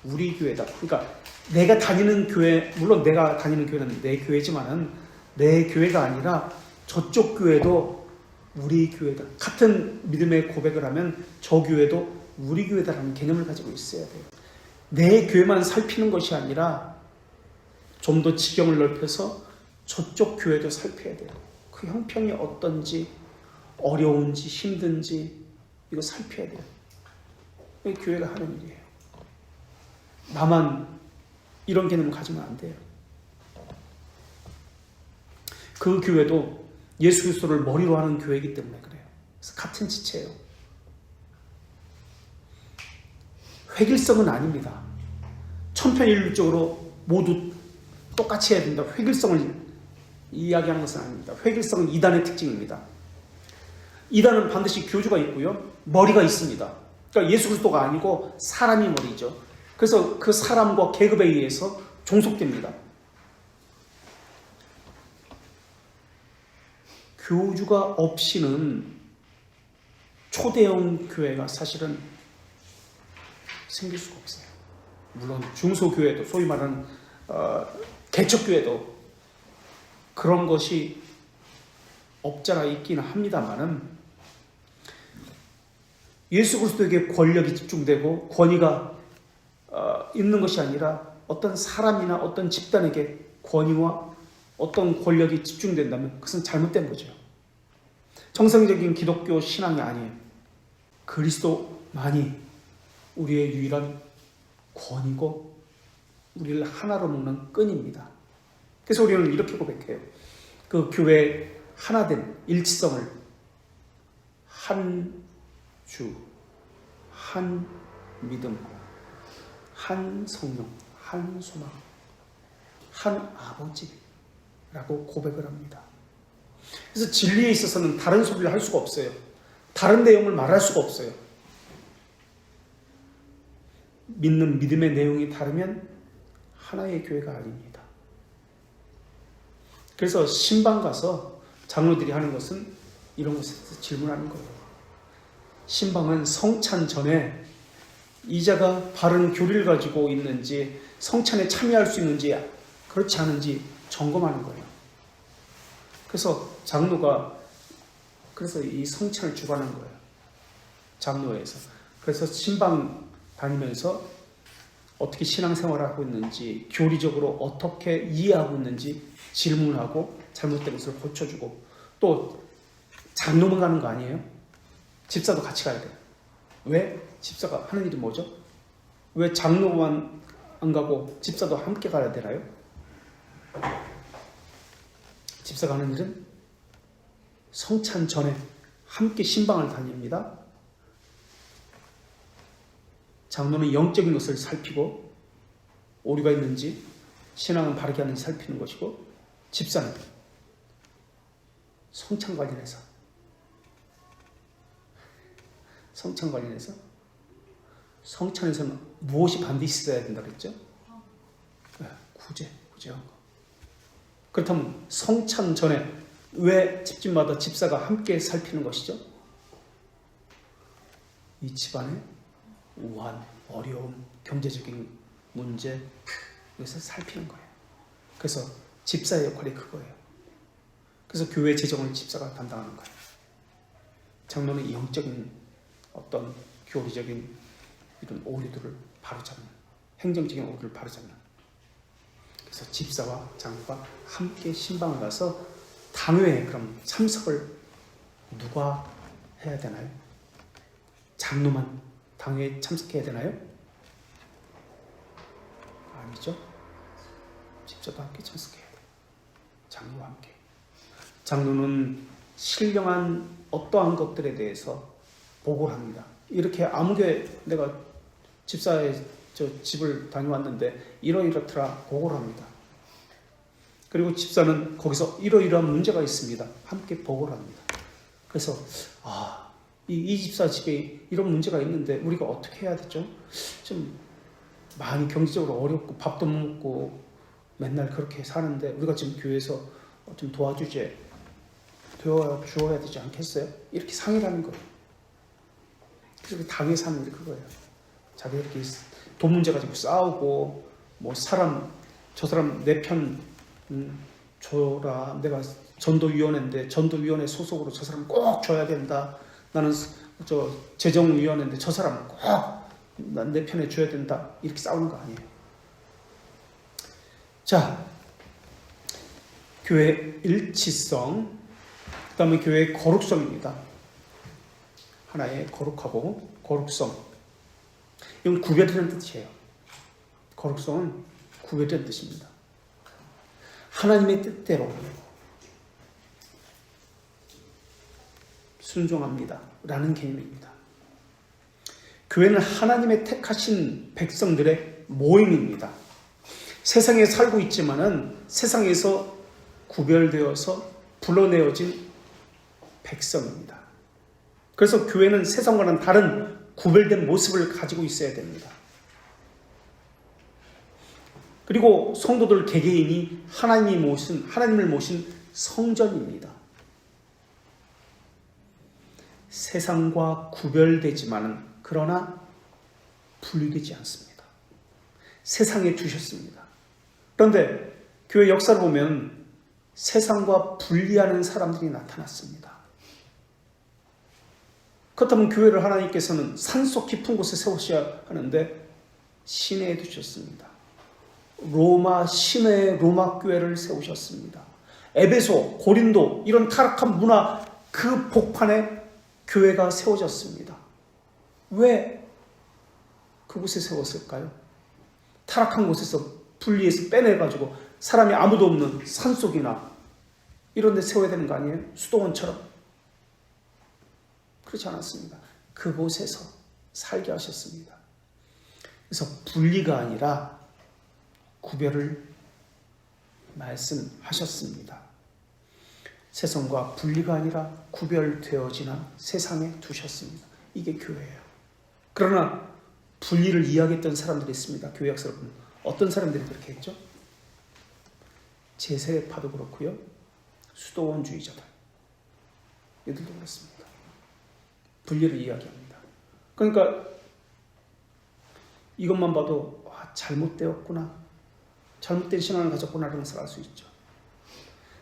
우리 교회다. 그러니까 내가 다니는 교회, 물론 내가 다니는 교회는 내 교회지만은 내 교회가 아니라 저쪽 교회도 우리 교회다. 같은 믿음의 고백을 하면 저 교회도 우리 교회다라는 개념을 가지고 있어야 돼요. 내 교회만 살피는 것이 아니라 좀 더 지경을 넓혀서 저쪽 교회도 살펴야 돼요. 그 형편이 어떤지, 어려운지, 힘든지 이거 살펴야 돼요. 이게 교회가 하는 일이에요. 나만 이런 개념을 가지면 안 돼요. 그 교회도 예수 그리스도를 머리로 하는 교회이기 때문에 그래요. 그래서 같은 지체예요. 획일성은 아닙니다. 천편일률적으로 모두 똑같이 해야 된다. 획일성을 이야기하는 것은 아닙니다. 획일성은 이단의 특징입니다. 이단은 반드시 교주가 있고요. 머리가 있습니다. 그러니까 예수 그리스도가 아니고 사람이 머리죠. 그래서 그 사람과 계급에 의해서 종속됩니다. 교주가 없이는 초대형 교회가 사실은 생길 수가 없어요. 물론 중소교회도 소위 말하는 개척교회도 그런 것이 없잖아 있기는 합니다만은 예수 그리스도에게 권력이 집중되고 권위가 있는 것이 아니라 어떤 사람이나 어떤 집단에게 권위와 어떤 권력이 집중된다면 그것은 잘못된 거죠. 정상적인 기독교 신앙이 아니에요. 그리스도만이 우리의 유일한 권위고 우리를 하나로 묶는 끈입니다. 그래서 우리는 이렇게 고백해요. 그 교회의 하나된 일치성을 한 주, 한 믿음, 한 성령, 한 소망, 한 아버지라고 고백을 합니다. 그래서 진리에 있어서는 다른 소리를 할 수가 없어요. 다른 내용을 말할 수가 없어요. 믿는 믿음의 내용이 다르면 하나의 교회가 아닙니다. 그래서 신방 가서 장로들이 하는 것은 이런 것에서 질문하는 거예요. 신방은 성찬 전에 이자가 바른 교리를 가지고 있는지 성찬에 참여할 수 있는지 그렇지 않은지 점검하는 거예요. 그래서 장로가 그래서 이 성찬을 주관하는 거예요. 장로회에서. 그래서 신방 다니면서 어떻게 신앙생활을 하고 있는지 교리적으로 어떻게 이해하고 있는지 질문하고 잘못된 것을 고쳐주고 또 장로만 가는 거 아니에요? 집사도 같이 가야 돼요. 왜? 집사가 하는 일이 뭐죠? 왜 장로만 안 가고 집사도 함께 가야 되나요? 집사가 하는 일은 성찬 전에 함께 신방을 다닙니다. 장로는 영적인 것을 살피고 오류가 있는지 신앙은 바르게 하는지 살피는 것이고 집사는 성찬 관련해서 성찬에서는 무엇이 반드시 있어야 된다 그랬죠? 구제한 거. 그렇다면 성찬 전에 왜 집집마다 집사가 함께 살피는 것이죠? 이 집안의 우한, 어려움, 경제적인 문제 이것을 살피는 거예요. 그래서 집사의 역할이 그거예요. 그래서 교회 재정을 집사가 담당하는 거예요. 장로는 영적인 어떤 교리적인 이런 오류들을 바로잡는, 행정적인 오류를 바로잡는. 그래서 집사와 장로가 함께 신방을 가서 당회에 그럼 참석을 누가 해야 되나요? 장로만 당회에 참석해야 되나요? 아니죠. 집사도 함께 참석해야 돼요. 장로와 함께. 장로는 신령한 어떠한 것들에 대해서 보고를 합니다. 이렇게 아무개 내가 집사의 집을 다녀왔는데 이러이렇더라 보고를 합니다. 그리고 집사는 거기서 이러이러한 문제가 있습니다. 함께 보고를 합니다. 그래서 이 집사 집에 이런 문제가 있는데 우리가 어떻게 해야 되죠? 좀 많이 경제적으로 어렵고 밥도 못 먹고 맨날 그렇게 사는데 우리가 지금 교회에서 좀 도와주어야 되지 않겠어요? 이렇게 상의를 하는 거예요. 그리고 당에 사는 게 그거예요. 자기들끼리 돈 문제 가지고 싸우고 뭐 저 사람 내 편 줘라. 내가 전도위원회인데 전도위원회 소속으로 저 사람 꼭 줘야 된다. 나는 재정위원회인데 저 사람 꼭 내 편에 줘야 된다. 이렇게 싸우는 거 아니에요. 자, 교회 일치성, 그 다음에 교회의 거룩성입니다. 하나의 거룩하고 거룩성. 이건 구별이라는 뜻이에요. 거룩성은 구별이라는 뜻입니다. 하나님의 뜻대로 순종합니다. 라는 개념입니다. 교회는 하나님의 택하신 백성들의 모임입니다. 세상에 살고 있지만은 세상에서 구별되어서 불러내어진 백성입니다. 그래서 교회는 세상과는 다른 구별된 모습을 가지고 있어야 됩니다. 그리고 성도들 개개인이 하나님을 모신 성전입니다. 세상과 구별되지만은 그러나 분리되지 않습니다. 세상에 두셨습니다. 그런데 교회 역사를 보면 세상과 분리하는 사람들이 나타났습니다. 그렇다면 교회를 하나님께서는 산속 깊은 곳에 세우셔야 하는데 시내에 두셨습니다. 로마 시내에 로마 교회를 세우셨습니다. 에베소, 고린도 이런 타락한 문화 그 복판에 교회가 세워졌습니다. 왜 그곳에 세웠을까요? 타락한 곳에서 분리해서 빼내가지고 사람이 아무도 없는 산속이나 이런 데 세워야 되는 거 아니에요? 수도원처럼. 그렇지 않았습니다. 그곳에서 살게 하셨습니다. 그래서 분리가 아니라 구별을 말씀하셨습니다. 세상과 분리가 아니라 구별되어지나 세상에 두셨습니다. 이게 교회예요. 그러나 분리를 이야기했던 사람들이 있습니다. 교회 역사를 보면 어떤 사람들이 그렇게 했죠? 제세파도 그렇고요. 수도원주의자들. 얘들도 그렇습니다. 분리를 이야기합니다. 그러니까 이것만 봐도 잘못되었구나. 잘못된 신앙을 가졌구나라는 것을 알 수 있죠.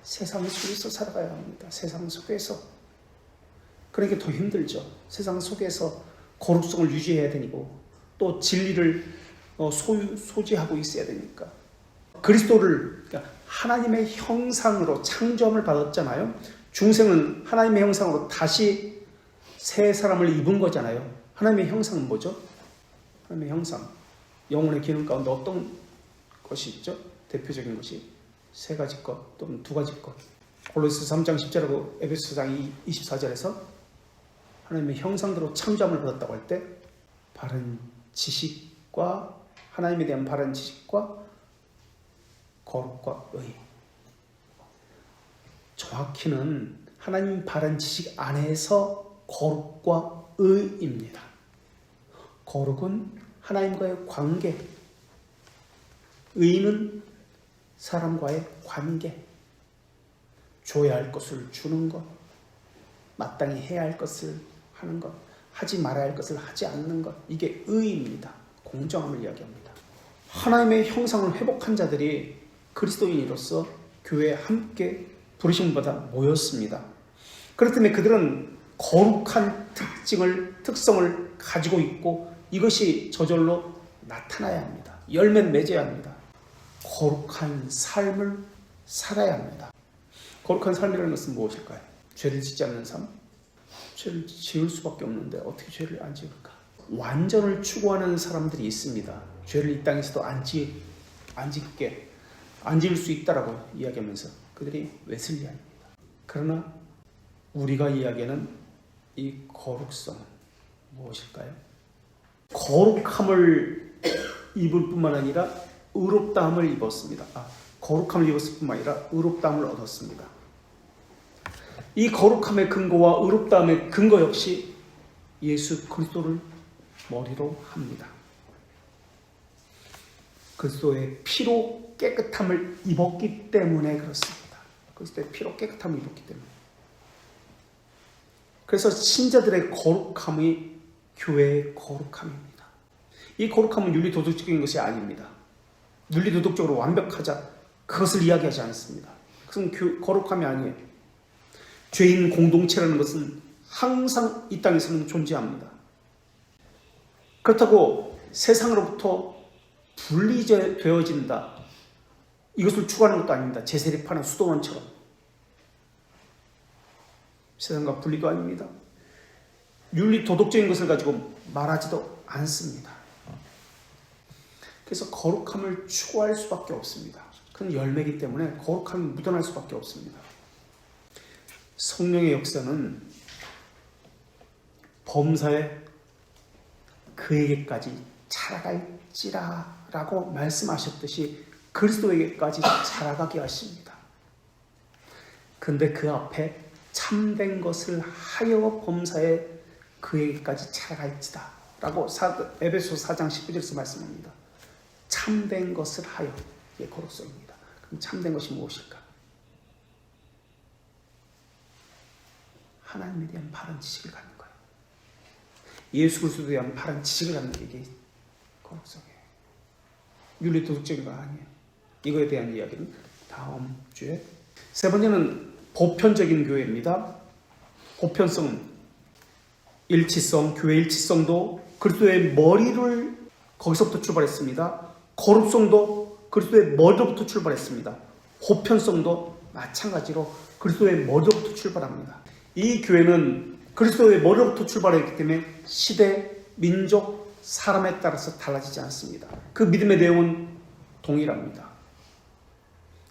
세상 속에서 살아가야 합니다. 세상 속에서. 그러니까 더 힘들죠. 세상 속에서 거룩성을 유지해야 되고 또 진리를 소지하고 있어야 되니까. 그리스도를 그러니까 하나님의 형상으로 창조함을 받았잖아요. 중생은 하나님의 형상으로 다시 새 사람을 입은 거잖아요. 하나님의 형상은 뭐죠? 하나님의 형상. 영혼의 기능 가운데 어떤 것이 있죠? 대표적인 것이 세 가지 것 또는 두 가지 것. 골로새 3장 10절하고 에베소서 4장 24절에서 하나님의 형상대로 창조함을 받았다고 할 때 바른 지식과 하나님에 대한 바른 지식과 거룩과 의. 정확히는 하나님 바른 지식 안에서 거룩과 의입니다. 거룩은 하나님과의 관계, 의는 사람과의 관계, 줘야 할 것을 주는 것, 마땅히 해야 할 것을 하는 것, 하지 말아야 할 것을 하지 않는 것, 이게 의입니다. 공정함을 이야기합니다. 하나님의 형상을 회복한 자들이 그리스도인으로서 교회에 함께 부르심을 받아 모였습니다. 그렇기 때문에 그들은 거룩한 특성을 가지고 있고 이것이 저절로 나타나야 합니다. 열매를 맺어야 합니다. 거룩한 삶을 살아야 합니다. 거룩한 삶이라는 것은 무엇일까요? 죄를 짓지 않는 삶? 죄를 지을 수밖에 없는데 어떻게 죄를 안 지을까? 완전을 추구하는 사람들이 있습니다. 죄를 이 땅에서도 안 지을 수 있다라고 이야기하면서 그들이 웨슬리안입니다. 그러나 우리가 이야기하는 이 거룩성은 무엇일까요? 거룩함을 입을 뿐만 아니라 의롭다함을 입었습니다. 거룩함을 입었을 뿐만 아니라 의롭다함을 얻었습니다. 이 거룩함의 근거와 의롭다함의 근거 역시 예수 그리스도를 머리로 합니다. 그리스도의 피로 깨끗함을 입었기 때문에 그렇습니다. 그리스도의 피로 깨끗함을 입었기 때문에. 그래서 신자들의 거룩함이 교회의 거룩함입니다. 이 거룩함은 윤리도덕적인 것이 아닙니다. 윤리도덕적으로 완벽하자 그것을 이야기하지 않습니다. 그것은 거룩함이 아니에요. 죄인 공동체라는 것은 항상 이 땅에서는 존재합니다. 그렇다고 세상으로부터 분리되어진다. 이것을 추구하는 것도 아닙니다. 제세립하는 수도원처럼. 세상과 분리도 아닙니다. 윤리 도덕적인 것을 가지고 말하지도 않습니다. 그래서 거룩함을 추구할 수밖에 없습니다. 그건 열매이기 때문에 거룩함이 묻어날 수밖에 없습니다. 성령의 역사는 범사에 그에게까지 자라갈지라 라고 말씀하셨듯이 그리스도에게까지 자라가게 하십니다. 근데 그 앞에 참된 것을 하여 범사에 그에게까지 자라갈지다 라고 에베소 4장 19절에서 말씀합니다. 참된 것을 하여, 이게 거룩성입니다. 그럼 참된 것이 무엇일까? 하나님에 대한 바른 지식을 갖는 거예요. 예수 그리스도에 대한 바른 지식을 갖는 게 이게 거룩성이에요. 윤리 도덕적인 거 아니에요. 이거에 대한 이야기는 다음 주에. 세 번째는 보편적인 교회입니다. 보편성은 일치성, 교회 일치성도 그리스도의 머리를 거기서부터 출발했습니다. 거룩성도 그리스도의 머리로부터 출발했습니다. 보편성도 마찬가지로 그리스도의 머리로부터 출발합니다. 이 교회는 그리스도의 머리로부터 출발했기 때문에 시대, 민족, 사람에 따라서 달라지지 않습니다. 그 믿음의 내용은 동일합니다.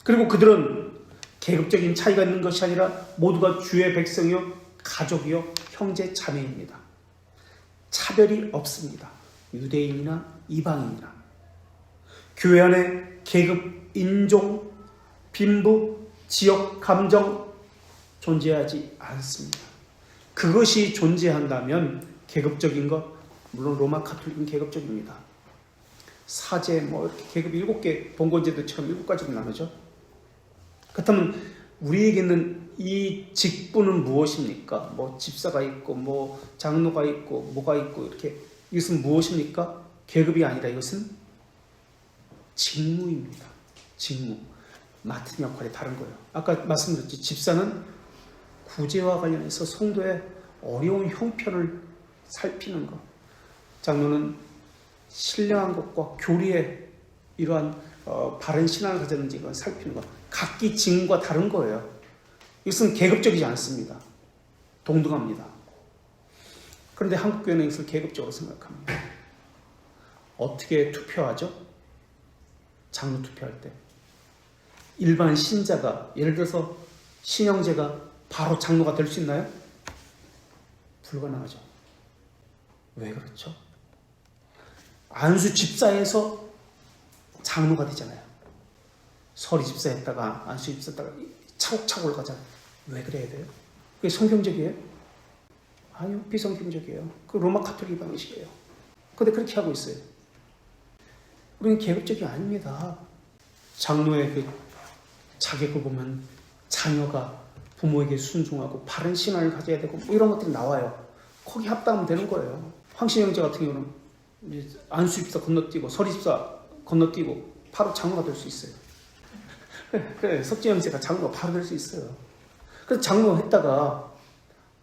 그리고 그들은 계급적인 차이가 있는 것이 아니라 모두가 주의 백성이요, 가족이요, 형제, 자매입니다. 차별이 없습니다. 유대인이나 이방인이나. 교회 안에 계급, 인종, 빈부, 지역, 감정 존재하지 않습니다. 그것이 존재한다면 계급적인 것, 물론 로마 가톨릭은 계급적입니다. 사제 이렇게 계급이 7개, 봉건제도처럼 7가지로 나누죠. 그렇다면 우리에게는 이 직분은 무엇입니까? 집사가 있고 장로가 있고 뭐가 있고 이렇게, 이것은 무엇입니까? 계급이 아니라 이것은 직무입니다. 직무. 맡은 역할이 다른 거예요. 아까 말씀드렸지, 집사는 구제와 관련해서 성도의 어려운 형편을 살피는 것, 장로는 신령한 것과 교리에 이러한 바른 신앙을 가졌는지 이건 살피는 것, 각기 직무가 다른 거예요. 이것은 계급적이지 않습니다. 동등합니다. 그런데 한국교회는 이것을 계급적으로 생각합니다. 어떻게 투표하죠? 장로 투표할 때 일반 신자가, 예를 들어서 신형제가 바로 장로가 될 수 있나요? 불가능하죠. 왜 그렇죠? 안수 집사에서 장로가 되잖아요. 서리 집사했다가 안수 집사했다가 차곡차곡 올라가잖아요. 왜 그래야 돼요? 그게 성경적이에요? 아니요, 비성경적이에요. 그 로마 가톨릭 방식이에요. 그런데 그렇게 하고 있어요. 우리는 계급적이 아닙니다. 장로의 그 자격을 보면 자녀가 부모에게 순종하고 바른 신앙을 가져야 되고 이런 것들이 나와요. 거기 합당하면 되는 거예요. 황신형제 같은 경우는 안수집사 건너뛰고 서리집사 건너뛰고 바로 장로가 될 수 있어요. 그래, 석재형제가 장로가 바로 될 수 있어요. 그래서 장로 했다가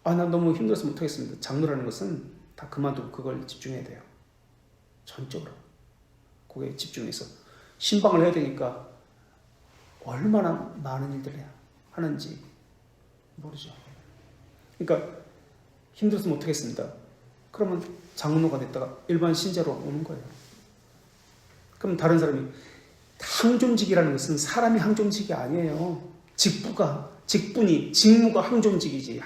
난 너무 힘들어서 못하겠습니다. 장로라는 것은 다 그만두고 그걸 집중해야 돼요. 전적으로 거기에 집중해서 신방을 해야 되니까 얼마나 많은 일들을 하는지 모르죠. 그러니까 힘들어서 못하겠습니다. 그러면 장로가 됐다가 일반 신자로 오는 거예요. 그럼 다른 사람이 항존직이라는 것은 사람이 항존직이 아니에요. 직무가 항존이지.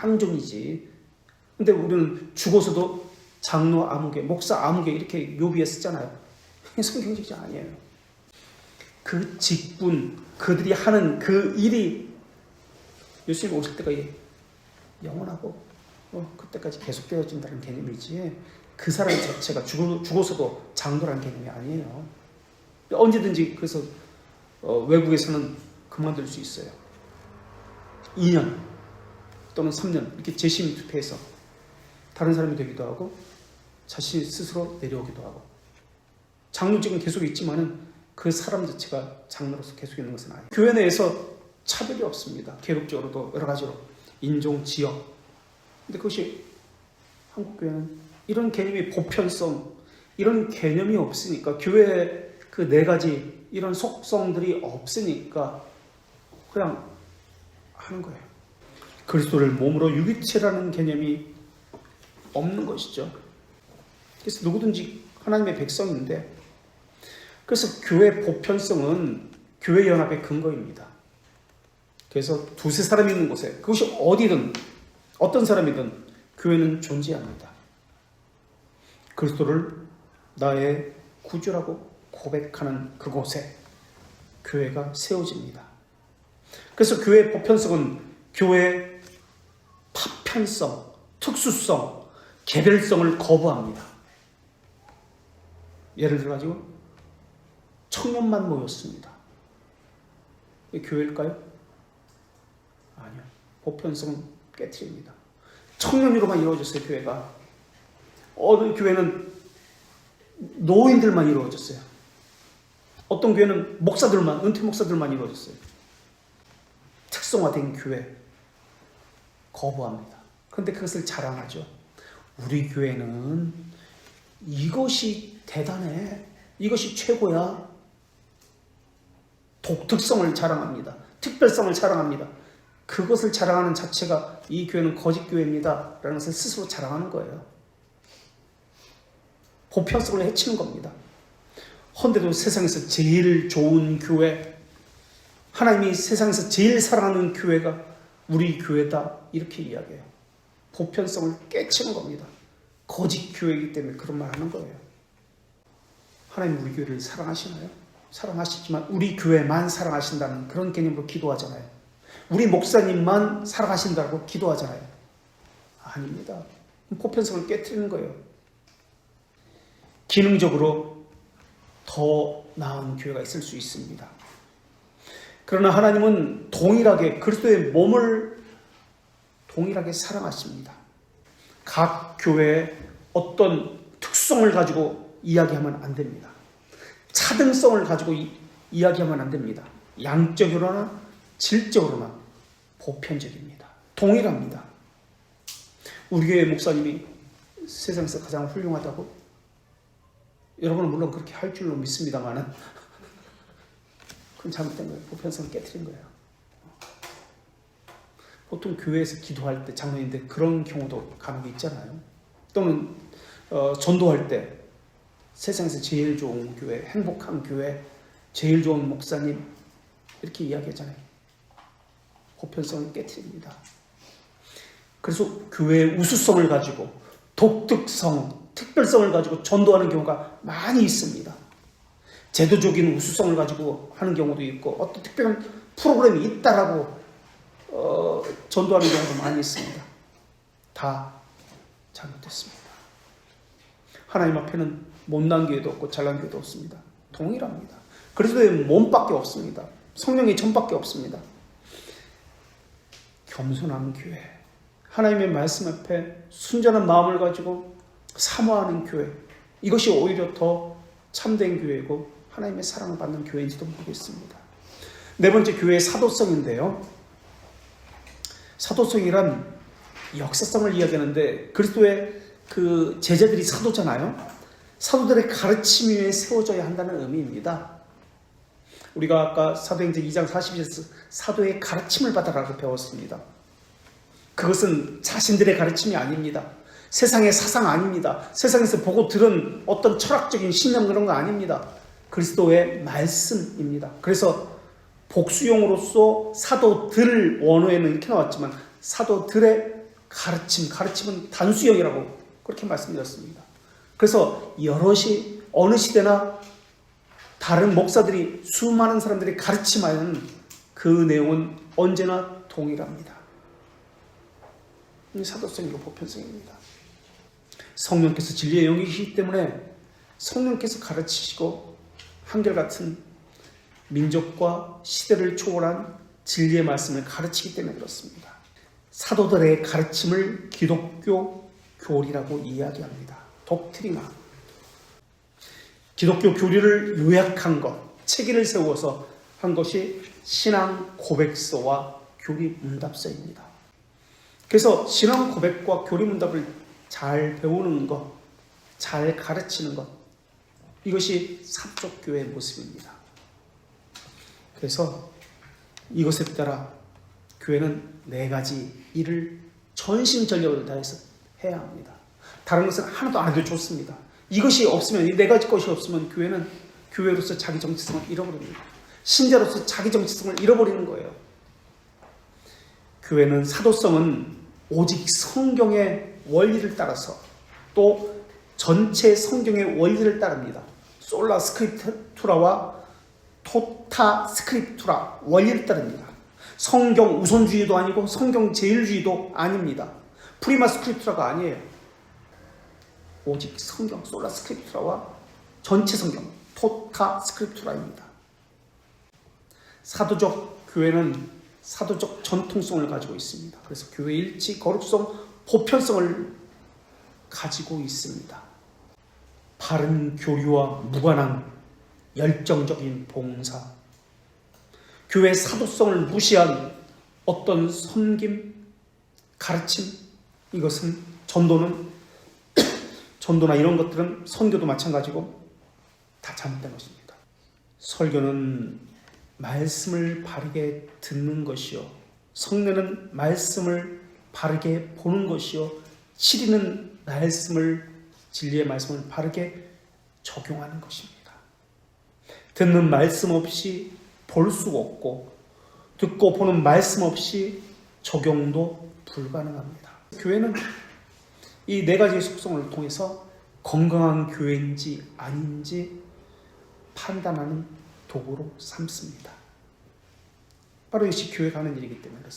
근데 우리는 죽어서도 장로 아무개, 목사 아무개 이렇게 묘비에 쓰잖아요. 성경적이 아니에요. 그 직분, 그들이 하는 그 일이 예수님 오실 때까지 영원하고 그때까지 계속되어진다는 개념이지 그 사람 자체가 죽어서도 장로라는 개념이 아니에요. 언제든지 그래서 외국에서는 그만둘 수 있어요. 2년 또는 3년 이렇게 재심 투표해서 다른 사람이 되기도 하고 자신 스스로 내려오기도 하고 장로직은 계속 있지만은 그 사람 자체가 장로로서 계속 있는 것은 아니에요. 교회 내에서 차별이 없습니다. 계급적으로도 여러 가지로 인종, 지역. 근데 그것이 한국 교회는 이런 개념의 보편성, 이런 개념이 없으니까 교회에 그 네 가지 이런 속성들이 없으니까 그냥 하는 거예요. 그리스도를 몸으로 유기체라는 개념이 없는 것이죠. 그래서 누구든지 하나님의 백성인데 그래서 교회 보편성은 교회 연합의 근거입니다. 그래서 두세 사람이 있는 곳에 그것이 어디든 어떤 사람이든 교회는 존재합니다. 그리스도를 나의 구주라고 고백하는 그곳에 교회가 세워집니다. 그래서 교회의 보편성은 교회의 파편성, 특수성, 개별성을 거부합니다. 예를 들어가지고 청년만 모였습니다. 이게 교회일까요? 아니요. 보편성은 깨트립니다. 청년으로만 이루어졌어요. 교회가. 어느 교회는 노인들만 이루어졌어요. 어떤 교회는 목사들만, 은퇴 목사들만 이루어졌어요. 특성화된 교회 거부합니다. 그런데 그것을 자랑하죠. 우리 교회는 이것이 대단해. 이것이 최고야. 독특성을 자랑합니다. 특별성을 자랑합니다. 그것을 자랑하는 자체가 이 교회는 거짓 교회입니다. 라는 것을 스스로 자랑하는 거예요. 보편성을 해치는 겁니다. 헌데도 세상에서 제일 좋은 교회, 하나님이 세상에서 제일 사랑하는 교회가 우리 교회다 이렇게 이야기해요. 보편성을 깨치는 겁니다. 거짓 교회이기 때문에 그런 말 하는 거예요. 하나님 우리 교회를 사랑하시나요? 사랑하시지만 우리 교회만 사랑하신다는 그런 개념으로 기도하잖아요. 우리 목사님만 사랑하신다고 기도하잖아요. 아닙니다. 보편성을 깨트리는 거예요. 기능적으로 더 나은 교회가 있을 수 있습니다. 그러나 하나님은 동일하게 그리스도의 몸을 동일하게 사랑하십니다. 각 교회에 어떤 특성을 가지고 이야기하면 안 됩니다. 차등성을 가지고 이야기하면 안 됩니다. 양적으로나 질적으로나 보편적입니다. 동일합니다. 우리 교회 목사님이 세상에서 가장 훌륭하다고? 여러분은 물론 그렇게 할 줄로 믿습니다만은 그건 잘못된 거예요. 보편성을 깨트린 거예요. 보통 교회에서 기도할 때 장로인데 그런 경우도 간혹 있잖아요. 또는 전도할 때 세상에서 제일 좋은 교회, 행복한 교회, 제일 좋은 목사님 이렇게 이야기하잖아요. 보편성을 깨트립니다. 그래서 교회의 우수성을 가지고 독특성, 특별성을 가지고 전도하는 경우가 많이 있습니다. 제도적인 우수성을 가지고 하는 경우도 있고 어떤 특별한 프로그램이 있다라고 전도하는 경우도 많이 있습니다. 다 잘못됐습니다. 하나님 앞에는 못난 교회도 없고 잘난 교회도 없습니다. 동일합니다. 그리스도의 몸밖에 없습니다. 성령의 전밖에 없습니다. 겸손한 교회, 하나님의 말씀 앞에 순전한 마음을 가지고 사모하는 교회, 이것이 오히려 더 참된 교회고 하나님의 사랑을 받는 교회인지도 모르겠습니다. 네 번째, 교회의 사도성인데요. 사도성이란 역사성을 이야기하는데 그리스도의 그 제자들이 사도잖아요. 사도들의 가르침 위에 세워져야 한다는 의미입니다. 우리가 아까 사도행전 2장 40절에서 사도의 가르침을 받아라고 배웠습니다. 그것은 자신들의 가르침이 아닙니다. 세상의 사상 아닙니다. 세상에서 보고 들은 어떤 철학적인 신념 그런 거 아닙니다. 그리스도의 말씀입니다. 그래서 복수용으로서 사도들 원어에는 이렇게 나왔지만 사도들의 가르침은 단수형이라고 그렇게 말씀드렸습니다. 그래서 여럿이 어느 시대나 다른 목사들이 수많은 사람들이 가르침하는 그 내용은 언제나 동일합니다. 사도성이고 보편성입니다. 성령께서 진리의 영이시기 때문에 성령께서 가르치시고 한결같은 민족과 시대를 초월한 진리의 말씀을 가르치기 때문에 그렇습니다. 사도들의 가르침을 기독교 교리라고 이야기합니다. 독트리나. 기독교 교리를 요약한 것, 체계를 세워서 한 것이 신앙 고백서와 교리 문답서입니다. 그래서 신앙 고백과 교리 문답을 잘 배우는 것, 잘 가르치는 것, 이것이 사도적 교회의 모습입니다. 그래서 이것에 따라 교회는 4가지 일을 전심전력을 다해서 해야 합니다. 다른 것은 하나도 안 해도 좋습니다. 이것이 없으면, 이 4가지 것이 없으면 교회는 교회로서 자기 정체성을 잃어버립니다. 신자로서 자기 정체성을 잃어버리는 거예요. 교회는 사도성은 오직 성경의 원리를 따라서 또 전체 성경의 원리를 따릅니다. 솔라 스크립투라와 토타 스크립투라 원리를 따릅니다. 성경 우선주의도 아니고 성경 제일주의도 아닙니다. 프리마 스크립투라가 아니에요. 오직 성경 솔라 스크립투라와 전체 성경 토타 스크립투라입니다. 사도적 교회는 사도적 전통성을 가지고 있습니다. 그래서 교회 일치, 거룩성, 보편성을 가지고 있습니다. 바른 교류와 무관한 열정적인 봉사, 교회 사도성을 무시한 어떤 섬김, 가르침, 이것은 전도나 이런 것들은 선교도 마찬가지고 다 잘못된 것입니다. 설교는 말씀을 바르게 듣는 것이요, 성례는 말씀을 바르게 보는 것이요, 치리는 진리의 말씀을 바르게 적용하는 것입니다. 듣는 말씀 없이 볼 수 없고 듣고 보는 말씀 없이 적용도 불가능합니다. 교회는 이 4가지의 속성을 통해서 건강한 교회인지 아닌지 판단하는 도구로 삼습니다. 바로 이것이 교회 가는 일이기 때문에 그렇습니다.